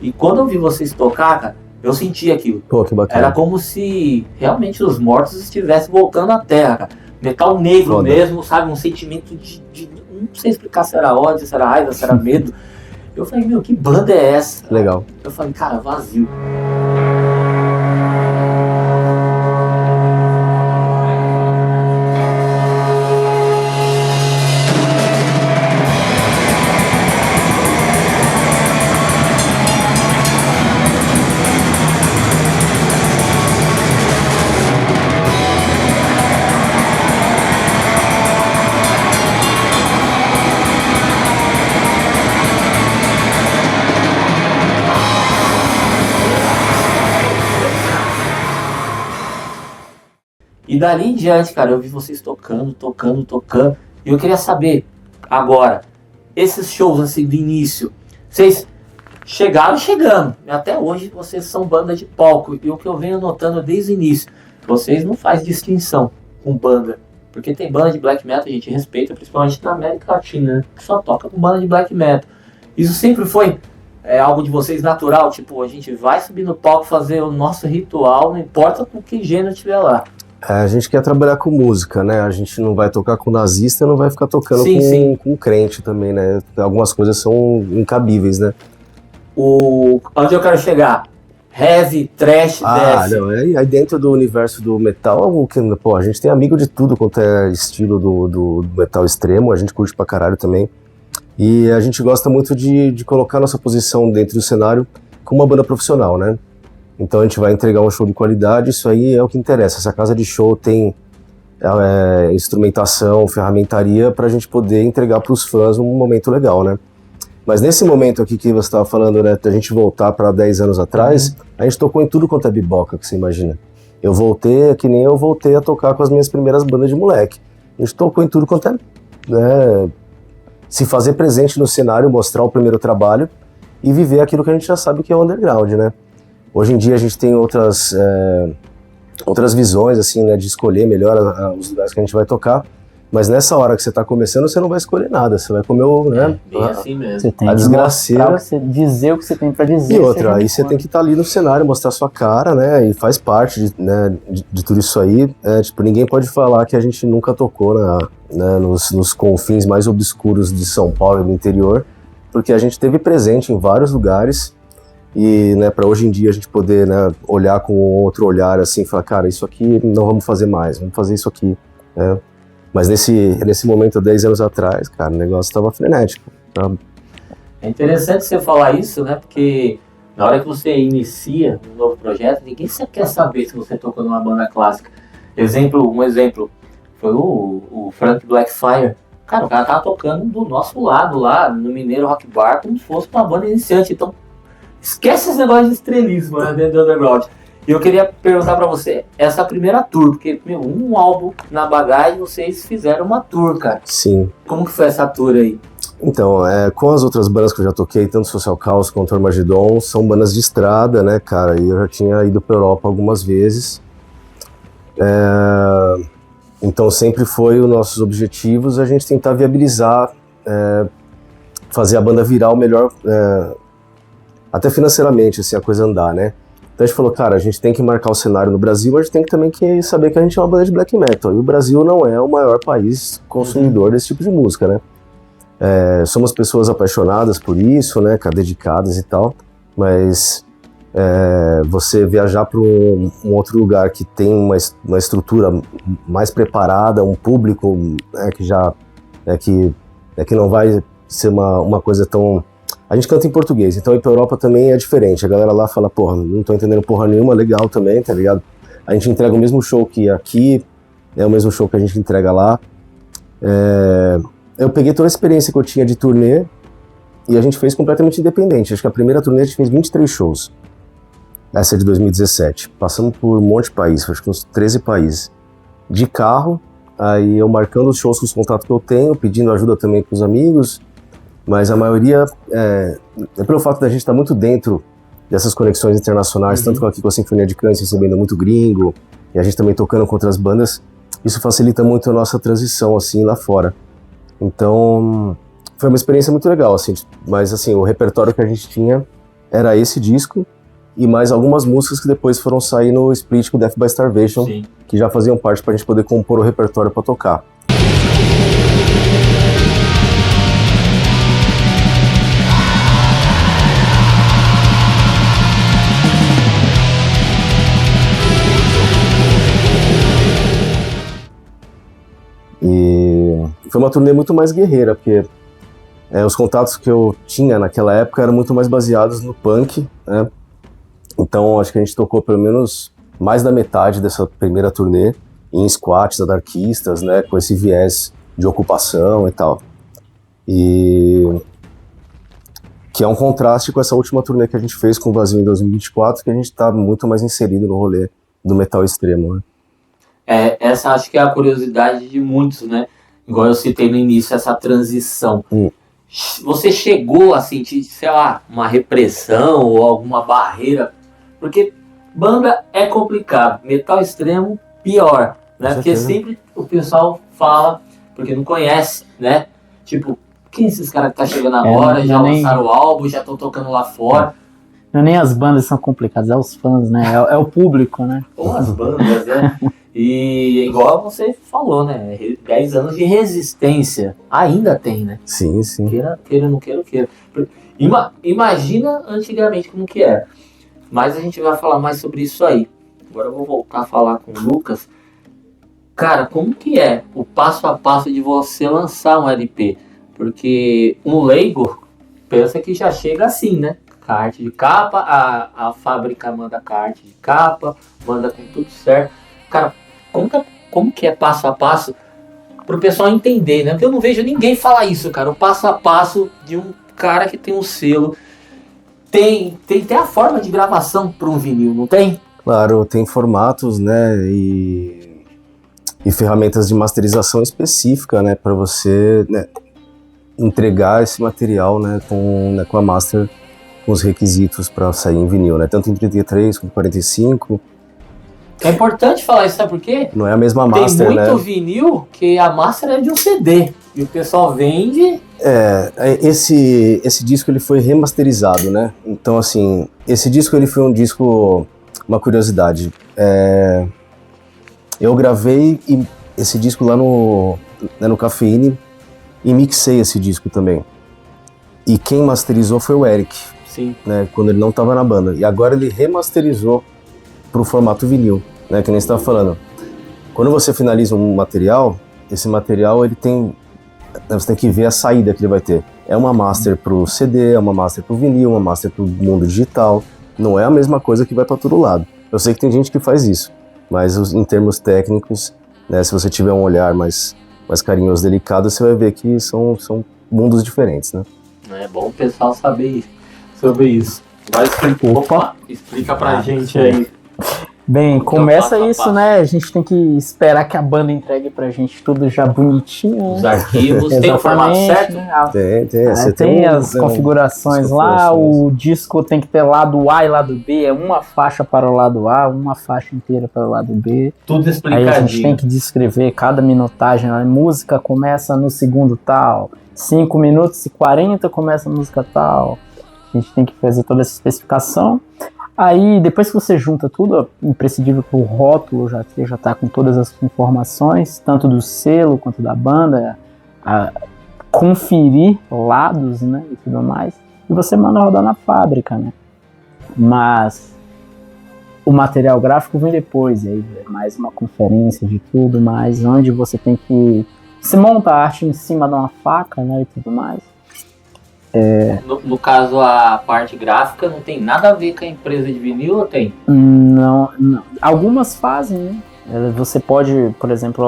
E quando eu vi vocês tocar, cara, eu senti aquilo.
Pô, que bacana.
Era como se realmente os mortos estivessem voltando à Terra, cara. Metal negro
Foda.
mesmo, sabe? Um sentimento de... Não sei explicar se era ódio, se era raiva, se era medo. Eu falei, meu, que banda é essa?
Legal.
Eu falei, cara, Vazio. E dali em diante, cara, eu vi vocês tocando. E eu queria saber, agora, esses shows assim do início, vocês chegaram chegando. E até hoje vocês são banda de palco. E o que eu venho notando desde o início, vocês não fazem distinção com banda. Porque tem banda de black metal, a gente respeita, principalmente na América Latina, né? Que só toca com banda de black metal. Isso sempre foi é algo de vocês natural? Tipo, a gente vai subir no palco fazer o nosso ritual, não importa com que gênero tiver lá.
A gente quer trabalhar com música, né? A gente não vai tocar com nazista, não vai ficar tocando com crente também, né? Algumas coisas são incabíveis, né?
Onde eu quero chegar? Heavy, trash, death.
Não, aí dentro do universo do metal, pô, a gente tem amigo de tudo quanto é estilo do metal extremo, a gente curte pra caralho também. E a gente gosta muito de colocar nossa posição dentro do cenário como uma banda profissional, né? Então a gente vai entregar um show de qualidade, isso aí é o que interessa. Essa casa de show tem instrumentação, ferramentaria pra gente poder entregar pros fãs um momento legal, né? Mas nesse momento aqui que você estava falando, né, da gente voltar para 10 anos atrás, a gente tocou em tudo quanto é biboca, que você imagina. Eu voltei, que nem eu voltei a tocar com as minhas primeiras bandas de moleque. A gente tocou em tudo quanto é, né, se fazer presente no cenário, mostrar o primeiro trabalho e viver aquilo que a gente já sabe que é o underground, né. Hoje em dia a gente tem outras visões, assim, né, de escolher melhor os lugares que a gente vai tocar. Mas nessa hora que você tá começando, você não vai escolher nada, você vai comer o, né?
Bem assim mesmo.
Você tem
a
que
desgraceira.
você dizer o que você tem pra dizer.
E outra, aí você tem que estar ali no cenário, mostrar sua cara, né? E faz parte de tudo isso aí. Tipo, ninguém pode falar que a gente nunca tocou nos confins mais obscuros de São Paulo e do interior, porque a gente teve presente em vários lugares. E, né, para hoje em dia a gente poder, né, olhar com outro olhar assim, falar, cara, isso aqui não vamos fazer mais, vamos fazer isso aqui, né? Mas nesse momento, 10 anos atrás, cara, o negócio estava frenético. Tá?
É interessante você falar isso, né? Porque na hora que você inicia um novo projeto, ninguém quer saber se você tocou numa banda clássica. Um exemplo foi o Frank Blackfire. Cara, o cara tava tocando do nosso lado lá, no Mineiro Rock Bar, como se fosse uma banda iniciante. Então, esquece esse negócio de estrelismo, né, dentro do underground. E eu queria perguntar pra você, essa primeira tour, porque, um álbum na bagagem, vocês fizeram uma tour, cara.
Sim.
Como que foi essa tour aí?
Então, com as outras bandas que eu já toquei, tanto Social Chaos quanto Armageddon, são bandas de estrada, né, cara, e eu já tinha ido pra Europa algumas vezes. Então sempre foi os nossos objetivos a gente tentar viabilizar, fazer a banda virar o melhor, até financeiramente, assim, a coisa andar, né. Então a gente falou, cara, a gente tem que marcar o cenário no Brasil, mas a gente tem que também saber que a gente é uma banda de black metal. E o Brasil não é o maior país consumidor desse tipo de música, né? Somos pessoas apaixonadas por isso, né, cara, dedicadas e tal, mas você viajar para um outro lugar que tem uma estrutura mais preparada, um público que já que não vai ser uma coisa tão... A gente canta em português, então ir pra Europa também é diferente. A galera lá fala, porra, não tô entendendo porra nenhuma, legal também, tá ligado? A gente entrega o mesmo show que aqui, é o mesmo show que a gente entrega lá. Eu peguei toda a experiência que eu tinha de turnê e a gente fez completamente independente. Acho que a primeira turnê a gente fez 23 shows. Essa é de 2017. Passamos por um monte de países, acho que uns 13 países. De carro, aí eu marcando os shows com os contatos que eu tenho, pedindo ajuda também pros amigos. Mas a maioria, pelo fato da gente estar muito dentro dessas conexões internacionais, tanto aqui com a Sinfonia de Câncer recebendo muito gringo, e a gente também tocando com outras bandas, isso facilita muito a nossa transição, assim, lá fora. Então, foi uma experiência muito legal, assim, mas, assim, o repertório que a gente tinha era esse disco, e mais algumas músicas que depois foram sair no split com Death by Starvation, Sim. que já faziam parte pra gente poder compor o repertório pra tocar. E foi uma turnê muito mais guerreira, porque os contatos que eu tinha naquela época eram muito mais baseados no punk, né? Então acho que a gente tocou pelo menos mais da metade dessa primeira turnê em squats anarquistas, né? Com esse viés de ocupação e tal. E que é um contraste com essa última turnê que a gente fez com o Vazio em 2024, que a gente tá muito mais inserido no rolê do metal extremo, né?
Essa acho que é a curiosidade de muitos, né? Igual eu citei no início, essa transição. Você chegou a sentir, sei lá, uma repressão ou alguma barreira? Porque banda é complicado, metal extremo pior, né? Porque sempre o pessoal fala, porque não conhece, né? Tipo, quem é esses caras que tá chegando agora, já lançaram o álbum, já estão tocando lá fora.
Não, nem as bandas são complicadas, é os fãs, né? É o público, né?
Ou as bandas, né? E igual você falou, né? 10 anos de resistência. Ainda tem, né?
Sim, sim.
Queira, não queira. Imagina antigamente como que era. Mas a gente vai falar mais sobre isso aí. Agora eu vou voltar a falar com o Lucas. Cara, como que é o passo a passo de você lançar um LP? Porque um leigo pensa que já chega assim, né? Com a arte de capa, a fábrica manda com a arte de capa, manda com tudo certo. Cara, como que é passo a passo pro pessoal entender, né? Porque eu não vejo ninguém falar isso, cara. O passo a passo de um cara que tem um selo. Tem até a forma de gravação para um vinil, não tem?
Claro, tem formatos, né, e ferramentas de masterização específica, né, para você, né, entregar esse material, né, com a master, com os requisitos para sair em vinil, né, tanto em 33 como 45.
É importante falar isso, sabe por quê?
Não é a mesma master, né?
Tem muito vinil que a master é de um CD e o pessoal vende.
Esse disco ele foi remasterizado, né? Então, assim, esse disco ele foi um disco, uma curiosidade. Eu gravei esse disco lá no Cafeine e mixei esse disco também. E quem masterizou foi o Eric,
sim,
né? Quando ele não estava na banda. E agora ele remasterizou para o formato vinil, né? Que nem você estava falando. Quando você finaliza um material, esse material ele tem, você tem que ver a saída que ele vai ter. É uma master pro CD, é uma master pro vinil, uma master pro mundo digital. Não é a mesma coisa que vai para todo lado. Eu sei que tem gente que faz isso, mas em termos técnicos, né, se você tiver um olhar mais carinhoso, delicado, você vai ver que são mundos diferentes, né?
É bom o pessoal saber sobre isso. Vai explicar. Explica pra gente aí.
Bem, começa isso, né? A gente tem que esperar que a banda entregue pra gente tudo já bonitinho.
Os arquivos, tem o formato certo?
Né?
Tem
as configurações lá, o disco tem que ter lado A e lado B, é uma faixa para o lado A, uma faixa inteira para o lado B.
Tudo explicadinho.
Aí a gente tem que descrever cada minutagem, a música começa no segundo tal, 5 minutos e 40 começa a música tal. A gente tem que fazer toda essa especificação. Aí, depois que você junta tudo, é imprescindível que o rótulo já está com todas as informações, tanto do selo quanto da banda, conferir lados, né, e tudo mais, e você manda rodar na fábrica, né. Mas o material gráfico vem depois, e aí é mais uma conferência de tudo mais, onde você tem que se monta a arte em cima de uma faca, né, e tudo mais.
No caso, a parte gráfica não tem nada a ver com a empresa de vinil, ou tem?
Não. Algumas fazem, né? Você pode, por exemplo,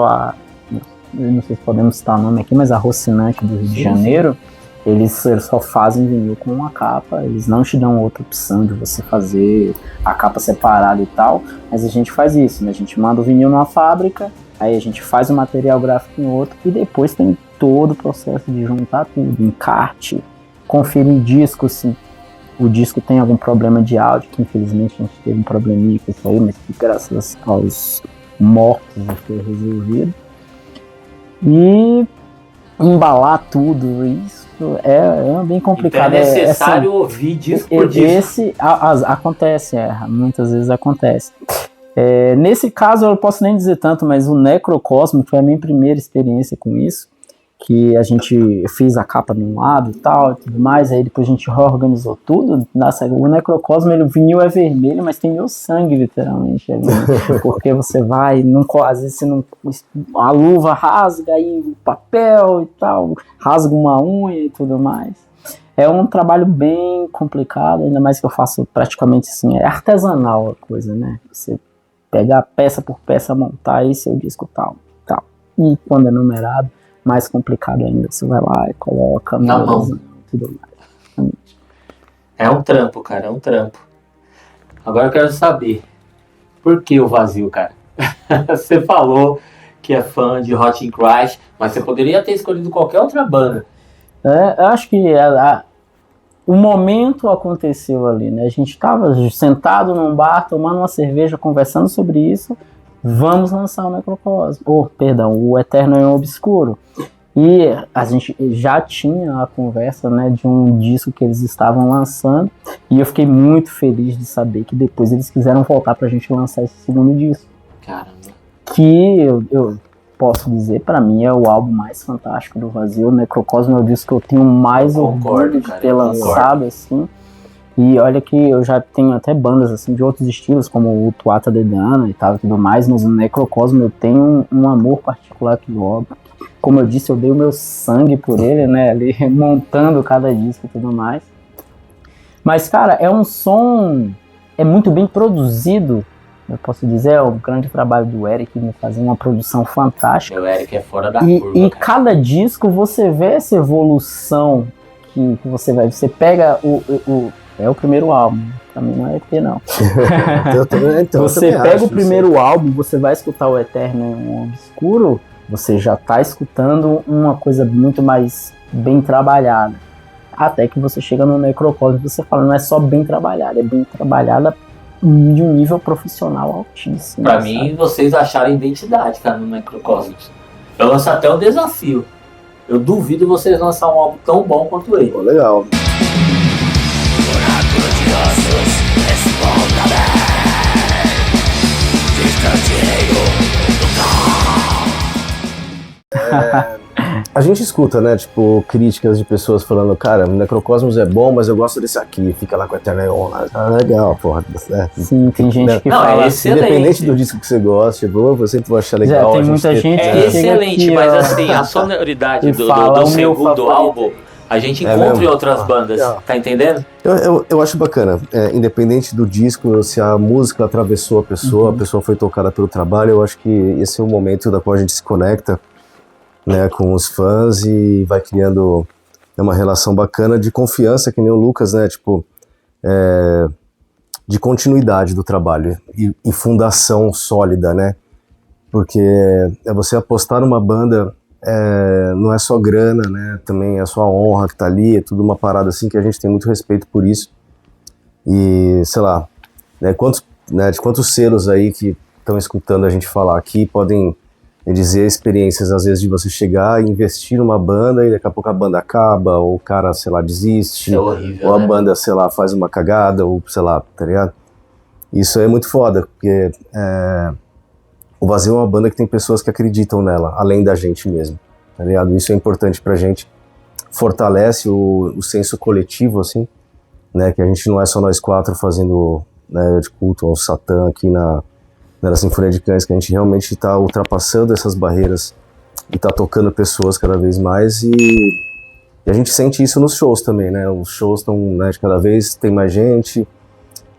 eu não sei se podemos citar o nome aqui, mas a Rocinante do Rio de Janeiro, eles só fazem vinil com uma capa, eles não te dão outra opção de você fazer a capa separada e tal, mas a gente faz isso, né? A gente manda o vinil numa fábrica, aí a gente faz o material gráfico em outro, e depois tem todo o processo de juntar tudo, encarte, conferir disco, se o disco tem algum problema de áudio, que infelizmente a gente teve um probleminha com isso aí, mas que graças aos mortos foi resolvido. E embalar tudo, isso é bem complicado.
Então é necessário ouvir disco por disco.
Acontece, muitas vezes acontece. Nesse caso eu não posso nem dizer tanto, mas o Necrocosmo foi a minha primeira experiência com isso, que a gente fez a capa de um lado e tal, e tudo mais, aí depois a gente reorganizou tudo. Nossa, o Necrocosmo, o vinil é vermelho, mas tem meu sangue, literalmente, ali, porque você vai, às vezes a luva rasga aí o papel e tal, rasga uma unha e tudo mais. É um trabalho bem complicado, ainda mais que eu faço praticamente assim, é artesanal a coisa, né? Você pegar peça por peça, montar esse é o disco tal. E quando é numerado, mais complicado ainda, você vai lá e coloca
na mão,
tudo mais.
É um trampo, cara, é um trampo. Agora eu quero saber, por que o Vazio, cara? Você falou que é fã de Hot in Crash, mas você poderia ter escolhido qualquer outra banda.
Eu acho que o momento aconteceu ali, né? A gente estava sentado num bar, tomando uma cerveja, conversando sobre isso. Vamos lançar o Necrocosmo. O Eterno é Obscuro. E a gente já tinha a conversa, né, de um disco que eles estavam lançando, e eu fiquei muito feliz de saber que depois eles quiseram voltar pra gente lançar esse segundo disco.
Caramba.
Que eu posso dizer, pra mim, é o álbum mais fantástico do Vazio. O Necrocosmo é o disco que eu tenho mais orgulho de ter lançado, assim. E olha que eu já tenho até bandas assim de outros estilos, como o Tuata Dedana e tal e tudo mais, mas o Necrocosmo eu tenho um amor particular pelo álbum. Como eu disse, eu dei o meu sangue por ele, né, ali montando cada disco e tudo mais. Mas, cara, é um som, é muito bem produzido, eu posso dizer, é o grande trabalho do Eric, de fazer uma produção fantástica.
O Eric é fora da curva,
E cada disco você vê essa evolução que você vai, você pega é o primeiro álbum, pra mim não é EP não.
Então,
você pega o primeiro álbum, você vai escutar o Eterno em Obscuro, você já tá escutando uma coisa muito mais bem trabalhada. Até que você chega no Necrocosmo e você fala, não é só bem trabalhada, é bem trabalhada de um nível profissional altíssimo.
Pra mim, vocês acharam identidade, cara, no Necrocosmos. Eu lanço até o desafio. Eu duvido vocês lançar um álbum tão bom quanto ele.
Pô, legal. A gente escuta, né, tipo, críticas de pessoas falando, cara, o Necrocosmos é bom, mas eu gosto desse aqui, fica lá com a Eterneon. Ah, legal, porra.
Sim, tem gente que
não,
fala...
é excelente.
Independente do disco que você gosta, tipo, eu sempre vou achar legal.
Tem muita gente
É excelente,
aqui,
mas
ó,
assim, a sonoridade do
fala,
segundo álbum, a gente encontra em outras bandas, tá entendendo?
Eu acho bacana, independente do disco, se a música atravessou a pessoa foi tocada pelo trabalho, eu acho que esse é o momento da qual a gente se conecta, né, com os fãs e vai criando uma relação bacana de confiança, que nem o Lucas, né, tipo, de continuidade do trabalho e fundação sólida, né, porque você apostar numa banda não é só grana, né, também é a sua honra que tá ali, é tudo uma parada assim que a gente tem muito respeito por isso e, sei lá, né, de quantos selos aí que estão escutando a gente falar aqui podem dizer experiências, às vezes, de você chegar e investir numa banda e daqui a pouco a banda acaba, ou o cara, sei lá, desiste,
horrível,
ou a
né?
banda, sei lá, faz uma cagada, ou sei lá, tá ligado? Isso é muito foda, porque o Vazio é uma banda que tem pessoas que acreditam nela, além da gente mesmo, tá ligado? Isso é importante pra gente, fortalece o senso coletivo, assim, né, que a gente não é só nós quatro fazendo, né, de culto ao Satã aqui na Sinfonia de Cães, que a gente realmente está ultrapassando essas barreiras e está tocando pessoas cada vez mais e a gente sente isso nos shows também, né? Os shows estão, né, cada vez tem mais gente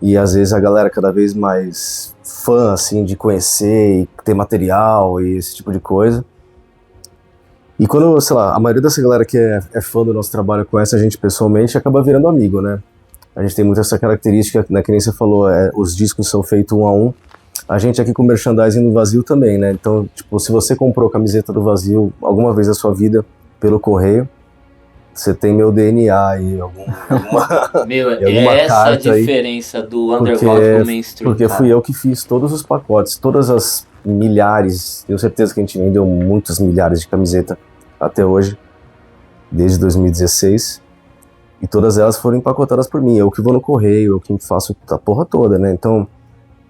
e às vezes a galera cada vez mais fã, assim, de conhecer e ter material e esse tipo de coisa. E quando, sei lá, a maioria dessa galera que é fã do nosso trabalho conhece a gente pessoalmente acaba virando amigo, né? A gente tem muito essa característica, né, que nem você falou, os discos são feitos um a um. A gente aqui com merchandising do Vazio também, né? Então, tipo, se você comprou a camiseta do Vazio alguma vez na sua vida pelo correio, você tem meu DNA aí, alguma
É essa a diferença aí, do underground pro mainstream.
Porque fui eu que fiz todos os pacotes, todas as milhares, tenho certeza que a gente vendeu muitos milhares de camiseta até hoje, desde 2016, e todas elas foram empacotadas por mim. Eu que vou no correio, eu que faço a porra toda, né? Então,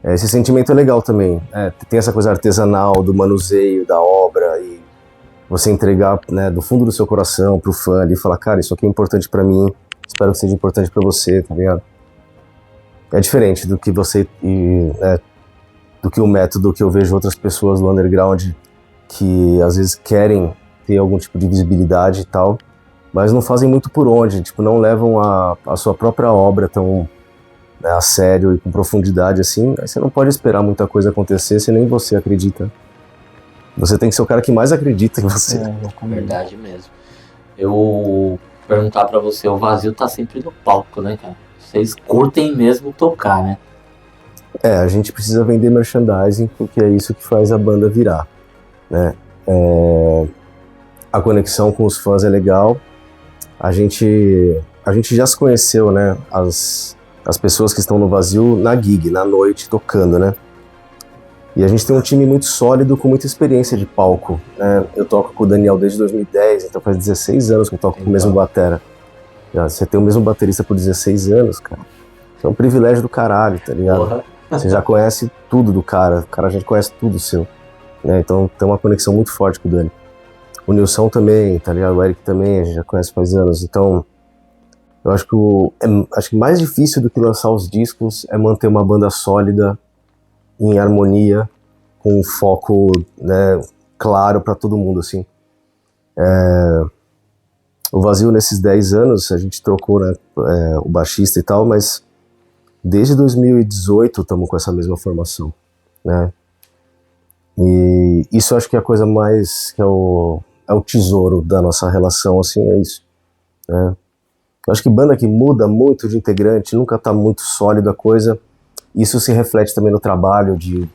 esse sentimento é legal também. Tem essa coisa artesanal do manuseio da obra e você entregar, né, do fundo do seu coração pro fã ali e falar, cara, isso aqui é importante pra mim, espero que seja importante pra você, tá ligado? É diferente do que você do que o método que eu vejo outras pessoas no underground que às vezes querem ter algum tipo de visibilidade e tal, mas não fazem muito por onde, tipo, não levam a sua própria obra tão, né, a sério e com profundidade assim. Aí você não pode esperar muita coisa acontecer se nem você acredita. Você tem que ser o cara que mais acredita em você.
É verdade mesmo. Eu perguntar pra você, o Vazio tá sempre no palco, né, cara? Vocês curtem mesmo tocar, né?
A gente precisa vender merchandising porque é isso que faz a banda virar, né? A conexão com os fãs é legal. A gente já se conheceu, né? As pessoas que estão no Vazio na gig, na noite, tocando, né? E a gente tem um time muito sólido, com muita experiência de palco, né? Eu toco com o Daniel desde 2010, então faz 16 anos que eu toco com o mesmo batera. Você tem o mesmo baterista por 16 anos, cara. Isso é um privilégio do caralho, tá ligado?
Porra.
Você já conhece tudo do cara, o cara já conhece tudo seu, né? Então tem uma conexão muito forte com o Dani. O Nilson também, tá ligado? O Eric também, a gente já conhece faz anos. Então, eu acho que acho que mais difícil do que lançar os discos é manter uma banda sólida, em harmonia, com um foco, né, claro para todo mundo, assim. O Vazio, nesses 10 anos, a gente trocou, né, o baixista e tal, mas desde 2018 estamos com essa mesma formação, né? E isso eu acho que é a coisa mais, que é o tesouro da nossa relação, assim, é isso, né? Eu acho que banda que muda muito de integrante, nunca tá muito sólida a coisa, isso se reflete também no trabalho, de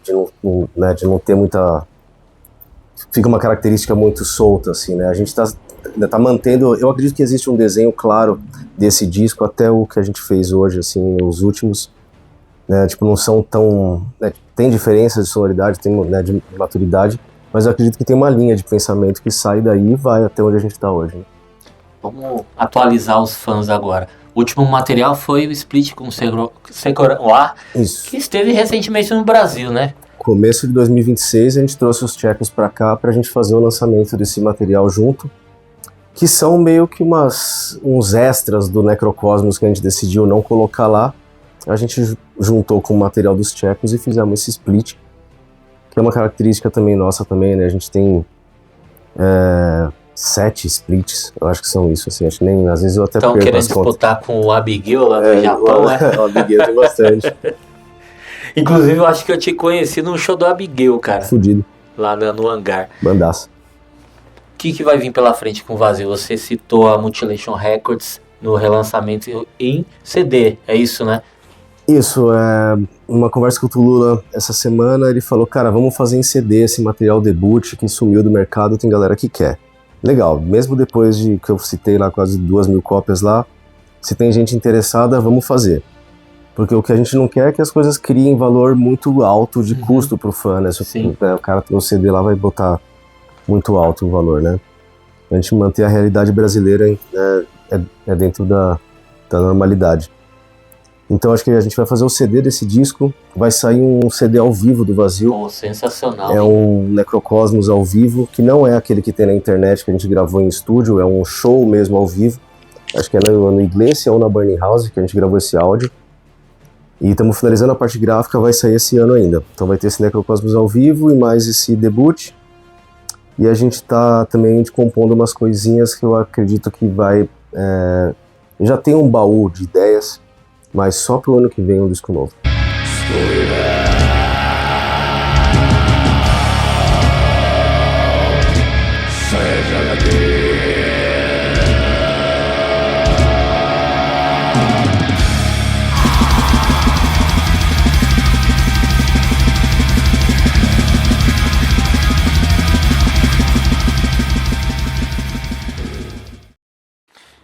não ter muita... Fica uma característica muito solta, assim, né? A gente tá mantendo... Eu acredito que existe um desenho claro desse disco, até o que a gente fez hoje, assim, os últimos, né? Tipo, não são tão... Né? Tem diferenças de sonoridade, tem, né, de maturidade, mas eu acredito que tem uma linha de pensamento que sai daí e vai até onde a gente tá hoje, né?
Vamos atualizar os fãs agora. O último material foi o split com o Secorar,
Isso.
que esteve recentemente no Brasil, né?
Começo de 2026 a gente trouxe os tchecos pra cá pra gente fazer o lançamento desse material junto, que são meio que uns extras do Necrocosmos que a gente decidiu não colocar lá. A gente juntou com o material dos tchecos e fizemos esse split, que é uma característica também nossa também, né? A gente tem 7 splits, eu acho que são isso, assim, acho que nem, às vezes eu até
Estão
perco
querendo
as contas.
disputar com o Abigail lá no Japão, né?
O Abigail tem bastante.
Inclusive, eu acho que eu te conheci no show do Abigail, cara.
Fudido.
Lá no hangar.
Bandaço.
O que vai vir pela frente com o Vazio? Você citou a Mutilation Records no relançamento em CD, é isso, né?
Isso, uma conversa com o Tulula essa semana, ele falou, cara, vamos fazer em CD esse material debut que sumiu do mercado, tem galera que quer. Legal, mesmo depois de que eu citei lá quase 2.000 cópias lá, se tem gente interessada, vamos fazer. Porque o que a gente não quer é que as coisas criem valor muito alto de custo pro fã, né?
Sim.
O cara tem o CD lá, vai botar muito alto o valor, né? A gente manter a realidade brasileira é dentro da normalidade. Então acho que a gente vai fazer o CD desse disco, vai sair um CD ao vivo do Vazio.
Oh, sensacional.
É um Necrocosmos ao vivo, que não é aquele que tem na internet que a gente gravou em estúdio, é um show mesmo ao vivo. Acho que é no Iglesia ou na Burning House que a gente gravou esse áudio. E estamos finalizando a parte gráfica, vai sair esse ano ainda. Então vai ter esse Necrocosmos ao vivo e mais esse debut. E a gente tá também compondo umas coisinhas que eu acredito que vai... já tem um baú de ideias, mas só pro ano que vem um disco novo.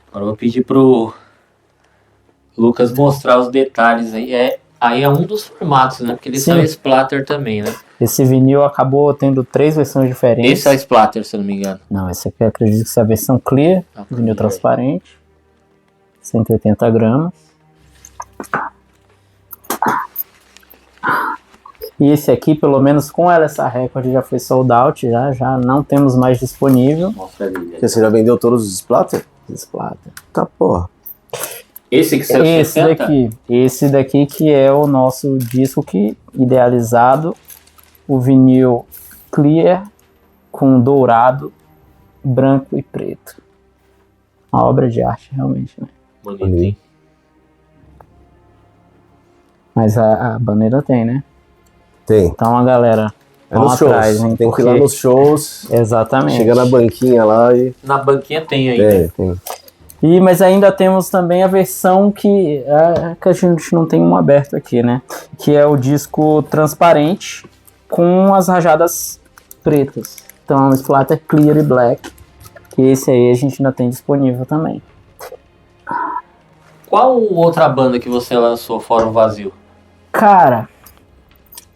Agora eu vou pedir pro Lucas mostrar os detalhes aí. Aí é um dos formatos, né? Porque ele
Sim.
saiu Splatter também, né?
Esse vinil acabou tendo 3 versões diferentes.
Esse é o Splatter, se eu não me engano.
Não, esse aqui eu acredito que seja a versão clear, vinil transparente, 180 gramas. E esse aqui, pelo menos com essa Record, já foi sold out, já não temos mais disponível.
Mostra ali.
Porque você já vendeu todos os Splatter?
Splatter.
Tá, porra.
Esse que saiu
Esse daqui que é o nosso disco que idealizado, o vinil clear com dourado, branco e preto. Uma obra de arte, realmente, né?
Bonito, hein?
Mas a bandeira tem, né?
Tem.
Então a galera vão
nos
atrás,
shows.
hein?
Tem que ir lá
Porque-
nos shows,
Exatamente.
chegar na banquinha lá e...
Na banquinha tem ainda.
Tem.
Mas ainda temos também a versão que a gente não tem um aberto aqui, né? Que é o disco transparente com as rajadas pretas. Então é um splatter clear e black. Que esse aí a gente ainda tem disponível também.
Qual outra banda que você lançou fora o Vazio?
Cara,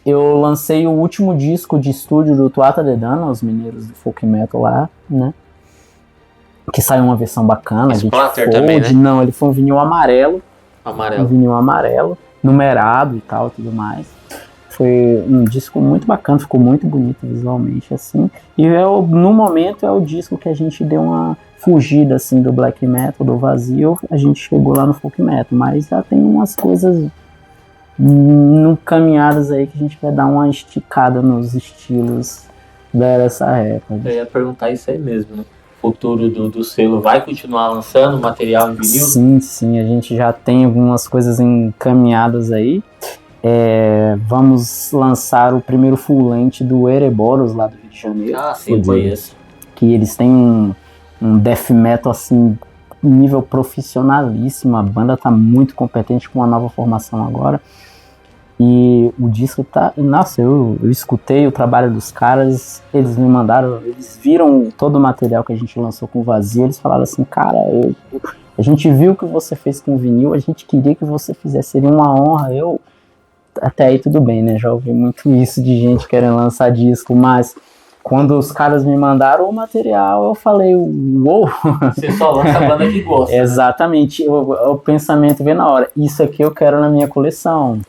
eu lancei o último disco de estúdio do Tuatha Dé Danann, os mineiros do folk metal lá, né? Que saiu uma versão bacana.
Splatter também, né?
Não, ele foi um vinil amarelo.
Amarelo.
Um vinil amarelo, numerado e tal, tudo mais. Foi um disco muito bacana, ficou muito bonito visualmente, assim. E no momento é o disco que a gente deu uma fugida, assim, do black metal, do vazio. A gente chegou lá no folk metal, mas já tem umas coisas caminhadas aí que a gente vai dar uma esticada nos estilos dessa época.
Eu ia perguntar isso aí mesmo, né? O futuro do selo vai continuar lançando material em vinil?
Sim, a gente já tem algumas coisas encaminhadas aí. Vamos lançar o primeiro full length do Ereborough lá do Rio de Janeiro.
Ah, sim, conheço.
Que eles têm um death metal assim, nível profissionalíssimo. A banda tá muito competente com uma nova formação agora. E o disco tá... Nossa, eu escutei o trabalho dos caras, eles me mandaram, eles viram todo o material que a gente lançou com o Vazio, eles falaram assim, cara, a gente viu o que você fez com o vinil, a gente queria que você fizesse, seria uma honra. Até aí tudo bem, né? Já ouvi muito isso de gente querendo lançar disco, mas quando os caras me mandaram o material, eu falei, uou!
Você só lança a banda que gosta.
Exatamente, o pensamento veio na hora. Isso aqui eu quero na minha coleção.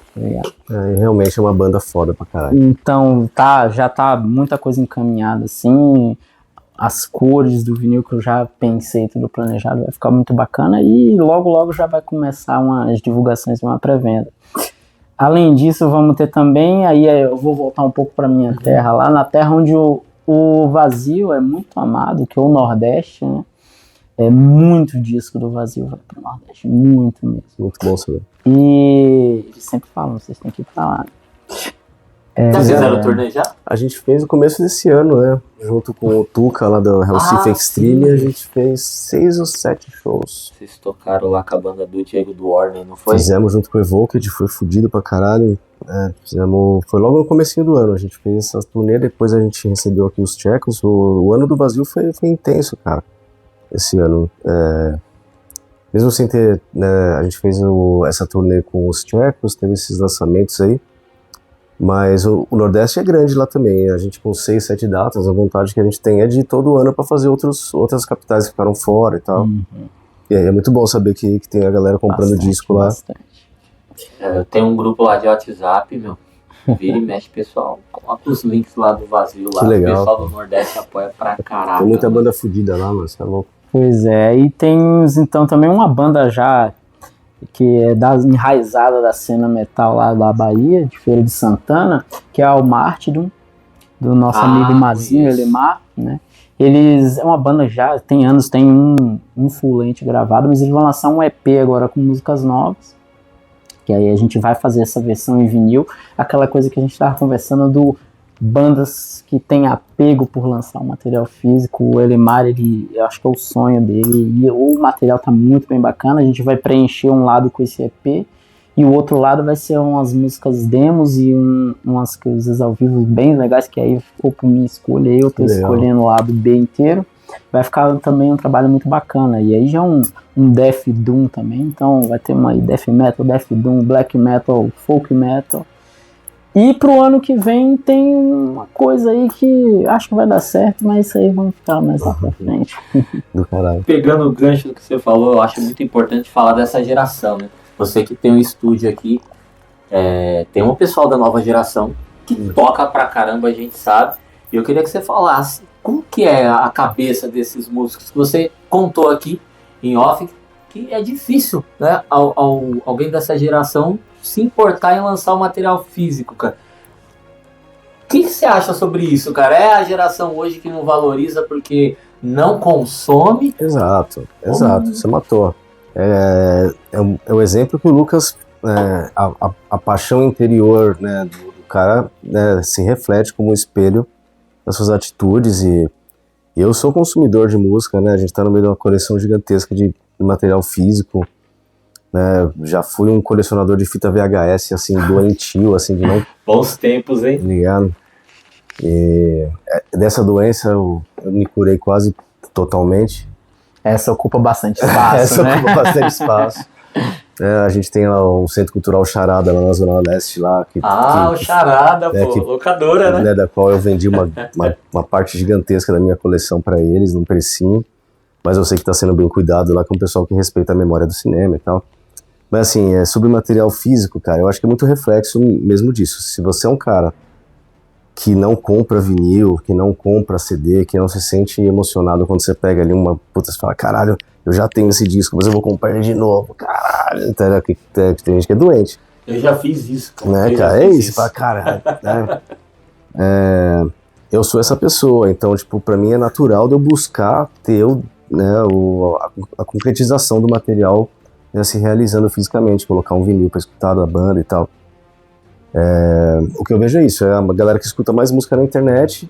Realmente é uma banda foda pra caralho.
Então, já tá muita coisa encaminhada, assim. As cores do vinil que eu já pensei, tudo planejado, vai ficar muito bacana. E logo já vai começar umas divulgações de uma pré-venda. Além disso, vamos ter também, aí eu vou voltar um pouco pra minha terra, lá na terra onde o Vazio é muito amado, que é o Nordeste, né? É muito disco do Vazio vai pro Nordeste, muito mesmo.
Muito bom saber.
E eles sempre falam, vocês têm que ir pra lá.
Vocês fizeram o turnê já?
A gente fez no começo desse ano, né? Junto com o Tuca lá do Recife Extreme,
sim.
a gente fez 6 ou 7 shows.
Vocês tocaram lá com a banda do Diego do Warner, não foi?
Fizemos junto com o Evoked, foi fudido pra caralho. Foi logo no comecinho do ano, a gente fez essa turnê, depois a gente recebeu aqui os tchecos. O ano do Vazio foi intenso, cara, esse ano. Mesmo sem ter, né, a gente fez essa turnê com os tchecos, teve esses lançamentos aí. Mas o Nordeste é grande lá também, a gente com 6, 7 datas, a vontade que a gente tem é de ir todo ano pra fazer outras capitais que ficaram fora e tal.
Uhum.
E aí é muito bom saber que tem a galera comprando disco lá.
Bastante.
Eu tenho um grupo lá de WhatsApp, meu. Vira e mexe, pessoal. Coloca os links lá do Vazio lá.
Que legal.
O pessoal do Nordeste apoia pra caralho.
Tem muita banda fudida lá, mano, você é louco.
Pois é, e tem então também uma banda já que é enraizada da cena metal lá da Bahia, de Feira de Santana, que é o Martyrdom, do nosso amigo Mazinho Elemar, né? Eles é uma banda já, tem anos, tem um full length gravado, mas eles vão lançar um EP agora com músicas novas, que aí a gente vai fazer essa versão em vinil, aquela coisa que a gente estava conversando do bandas que tem apego por lançar um material físico. O Elemar, eu acho que é o sonho dele, e o material tá muito bem bacana. A gente vai preencher um lado com esse EP e o outro lado vai ser umas músicas demos e umas coisas ao vivo bem legais, que aí ficou por minha escolha, eu tô escolhendo o lado B inteiro. Vai ficar também um trabalho muito bacana, e aí já um Death Doom também, então vai ter uma Death Metal, Death Doom, Black Metal, Folk Metal. E pro ano que vem tem uma coisa aí que acho que vai dar certo, mas isso aí vamos ficar mais lá pra frente.
Do caralho.
Pegando o gancho do que você falou, eu acho muito importante falar dessa geração, né? Você que tem um estúdio aqui, tem um pessoal da nova geração que toca pra caramba, a gente sabe. E eu queria que você falasse como que é a cabeça desses músicos que você contou aqui em off, que é difícil, né? Alguém dessa geração se importar em lançar o material físico, cara. O que você acha sobre isso, cara? É a geração hoje que não valoriza porque não consome?
Exato, você matou. É o exemplo que o Lucas, a paixão interior, né, do cara, né, se reflete como um espelho das suas atitudes. E eu sou consumidor de música, né? A gente tá no meio de uma coleção gigantesca de material físico. Né, já fui um colecionador de fita VHS, assim, doentio, assim, de não...
Bons tempos, hein?
Ligado? E dessa doença eu me curei quase totalmente.
Essa ocupa bastante espaço,
Essa
né?
ocupa bastante espaço. A gente tem lá o Centro Cultural Charada, lá na Zona Leste, lá.
O Charada, pô, locadora, né?
Da qual eu vendi uma parte gigantesca da minha coleção para eles, num precinho. Mas eu sei que está sendo bem cuidado lá com o pessoal que respeita a memória do cinema e tal. Mas assim, sobre material físico, cara, eu acho que é muito reflexo mesmo disso. Se você é um cara que não compra vinil, que não compra CD, que não se sente emocionado quando você pega ali uma... Puta, você fala, caralho, eu já tenho esse disco, mas eu vou comprar ele de novo, caralho. Então, tem gente que é doente.
Eu já fiz isso, cara.
Né, cara? É isso, fala, cara, né? Eu sou essa pessoa, então, tipo, pra mim é natural de eu buscar ter a concretização do material, né, se realizando fisicamente, colocar um vinil pra escutar da banda e tal. O que eu vejo é isso, é a galera que escuta mais música na internet,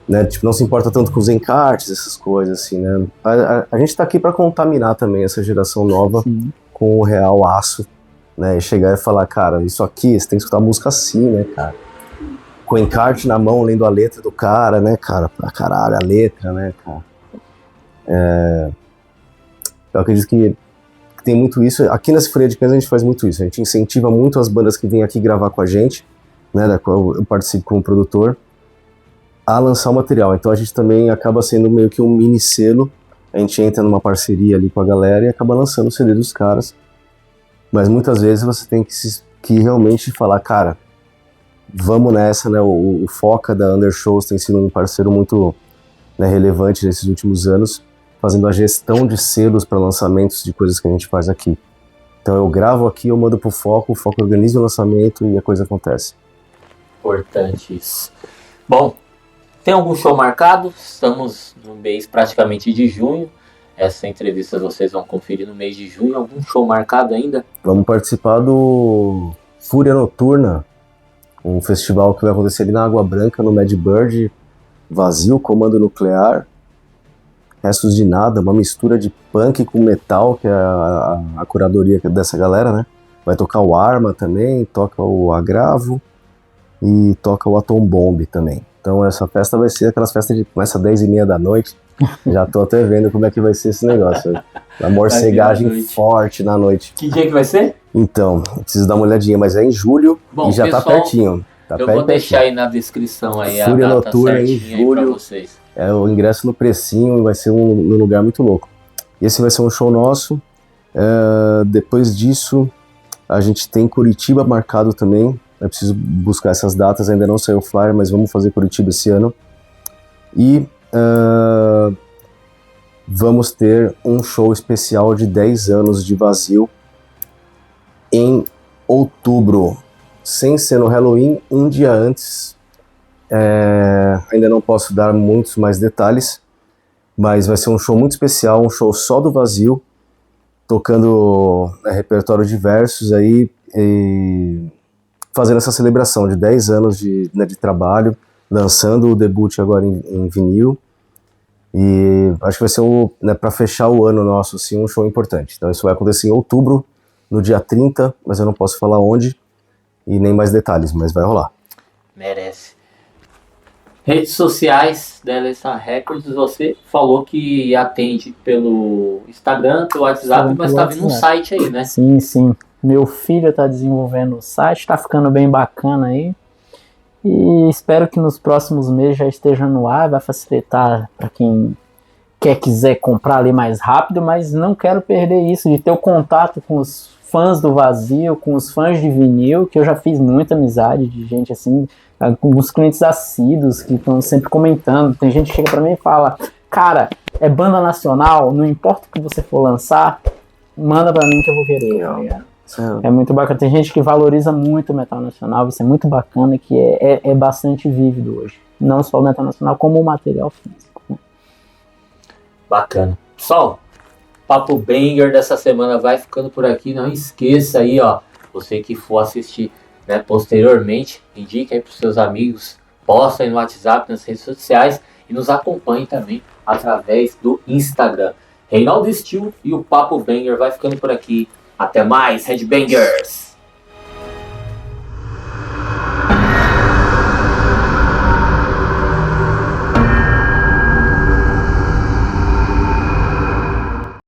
né, tipo, não se importa tanto com os encartes, essas coisas, assim, né. A gente tá aqui pra contaminar também essa geração nova. Sim. Com o real aço, né, e chegar e falar, cara, isso aqui, você tem que escutar música assim, né, cara, com o encarte na mão, lendo a letra do cara, né, cara, pra caralho, a letra, né, cara. Eu acredito que tem muito isso, aqui na Sinfonia de Cães a gente faz muito isso, a gente incentiva muito as bandas que vêm aqui gravar com a gente, né, da qual eu participo como produtor, a lançar o material, então a gente também acaba sendo meio que um mini selo, a gente entra numa parceria ali com a galera e acaba lançando o CD dos caras, mas muitas vezes você tem que realmente falar, cara, vamos nessa, né, o Foca da Undershows tem sido um parceiro muito, né, relevante nesses últimos anos, fazendo a gestão de selos para lançamentos de coisas que a gente faz aqui. Então eu gravo aqui, eu mando pro Foco, o Foco organiza o lançamento e a coisa acontece.
Importante isso. Bom, tem algum show marcado? Estamos no mês praticamente de junho. Essa entrevista vocês vão conferir no mês de junho. Algum show marcado ainda?
Vamos participar do Fúria Noturna, um festival que vai acontecer ali na Água Branca, no Mad Bird, vazio, Comando Nuclear, Restos de Nada, uma mistura de punk com metal, que é a curadoria dessa galera, né? Vai tocar o Arma também, toca o Agravo e toca o Atom Bomb também. Então essa festa vai ser aquelas festas que começa às 10h30 da noite. Já tô até vendo como é que vai ser esse negócio. A morcegagem forte na noite.
Que dia que vai ser?
Então, preciso dar uma olhadinha, mas é em julho. Bom, e já pessoal, tá pertinho.
Eu vou deixar aí na descrição aí
Fúria
a data
Noturna em julho,
pra vocês.
O ingresso no precinho, vai ser um lugar muito louco. Esse vai ser um show nosso. Depois disso, a gente tem Curitiba marcado também. Eu preciso buscar essas datas, ainda não saiu o flyer, mas vamos fazer Curitiba esse ano. E vamos ter um show especial de 10 anos de Vazio em outubro, sem ser no Halloween, um dia antes. Ainda não posso dar muitos mais detalhes, mas vai ser um show muito especial, um show só do Vazio, tocando repertório diversos aí, e fazendo essa celebração de 10 anos de trabalho, lançando o debut agora em vinil, e acho que vai ser para fechar o ano nosso, assim, um show importante. Então isso vai acontecer em outubro, no dia 30, mas eu não posso falar onde e nem mais detalhes, mas vai rolar.
Merece. Redes sociais da LSA Records, você falou que atende pelo Instagram, pelo WhatsApp, mas tá vindo um site aí, né?
Sim, sim. Meu filho tá desenvolvendo o site, tá ficando bem bacana aí. E espero que nos próximos meses já esteja no ar, vai facilitar para quem quiser comprar ali mais rápido, mas não quero perder isso, de ter o contato com os fãs do Vazio, com os fãs de vinil, que eu já fiz muita amizade de gente assim, com os clientes assíduos que estão sempre comentando. Tem gente que chega pra mim e fala, cara, é banda nacional, não importa o que você for lançar, manda pra mim que eu vou querer. É muito bacana. Tem gente que valoriza muito o metal nacional, isso é muito bacana, que é bastante vívido hoje. Não só o metal nacional, como o material físico.
Bacana. Pessoal, Papo Banger dessa semana vai ficando por aqui. Não esqueça aí, ó, você que for assistir, né, posteriormente, indique aí pros seus amigos, posta aí no WhatsApp, nas redes sociais e nos acompanhe também através do Instagram. Reinaldo Steel e o Papo Banger vai ficando por aqui. Até mais, Headbangers!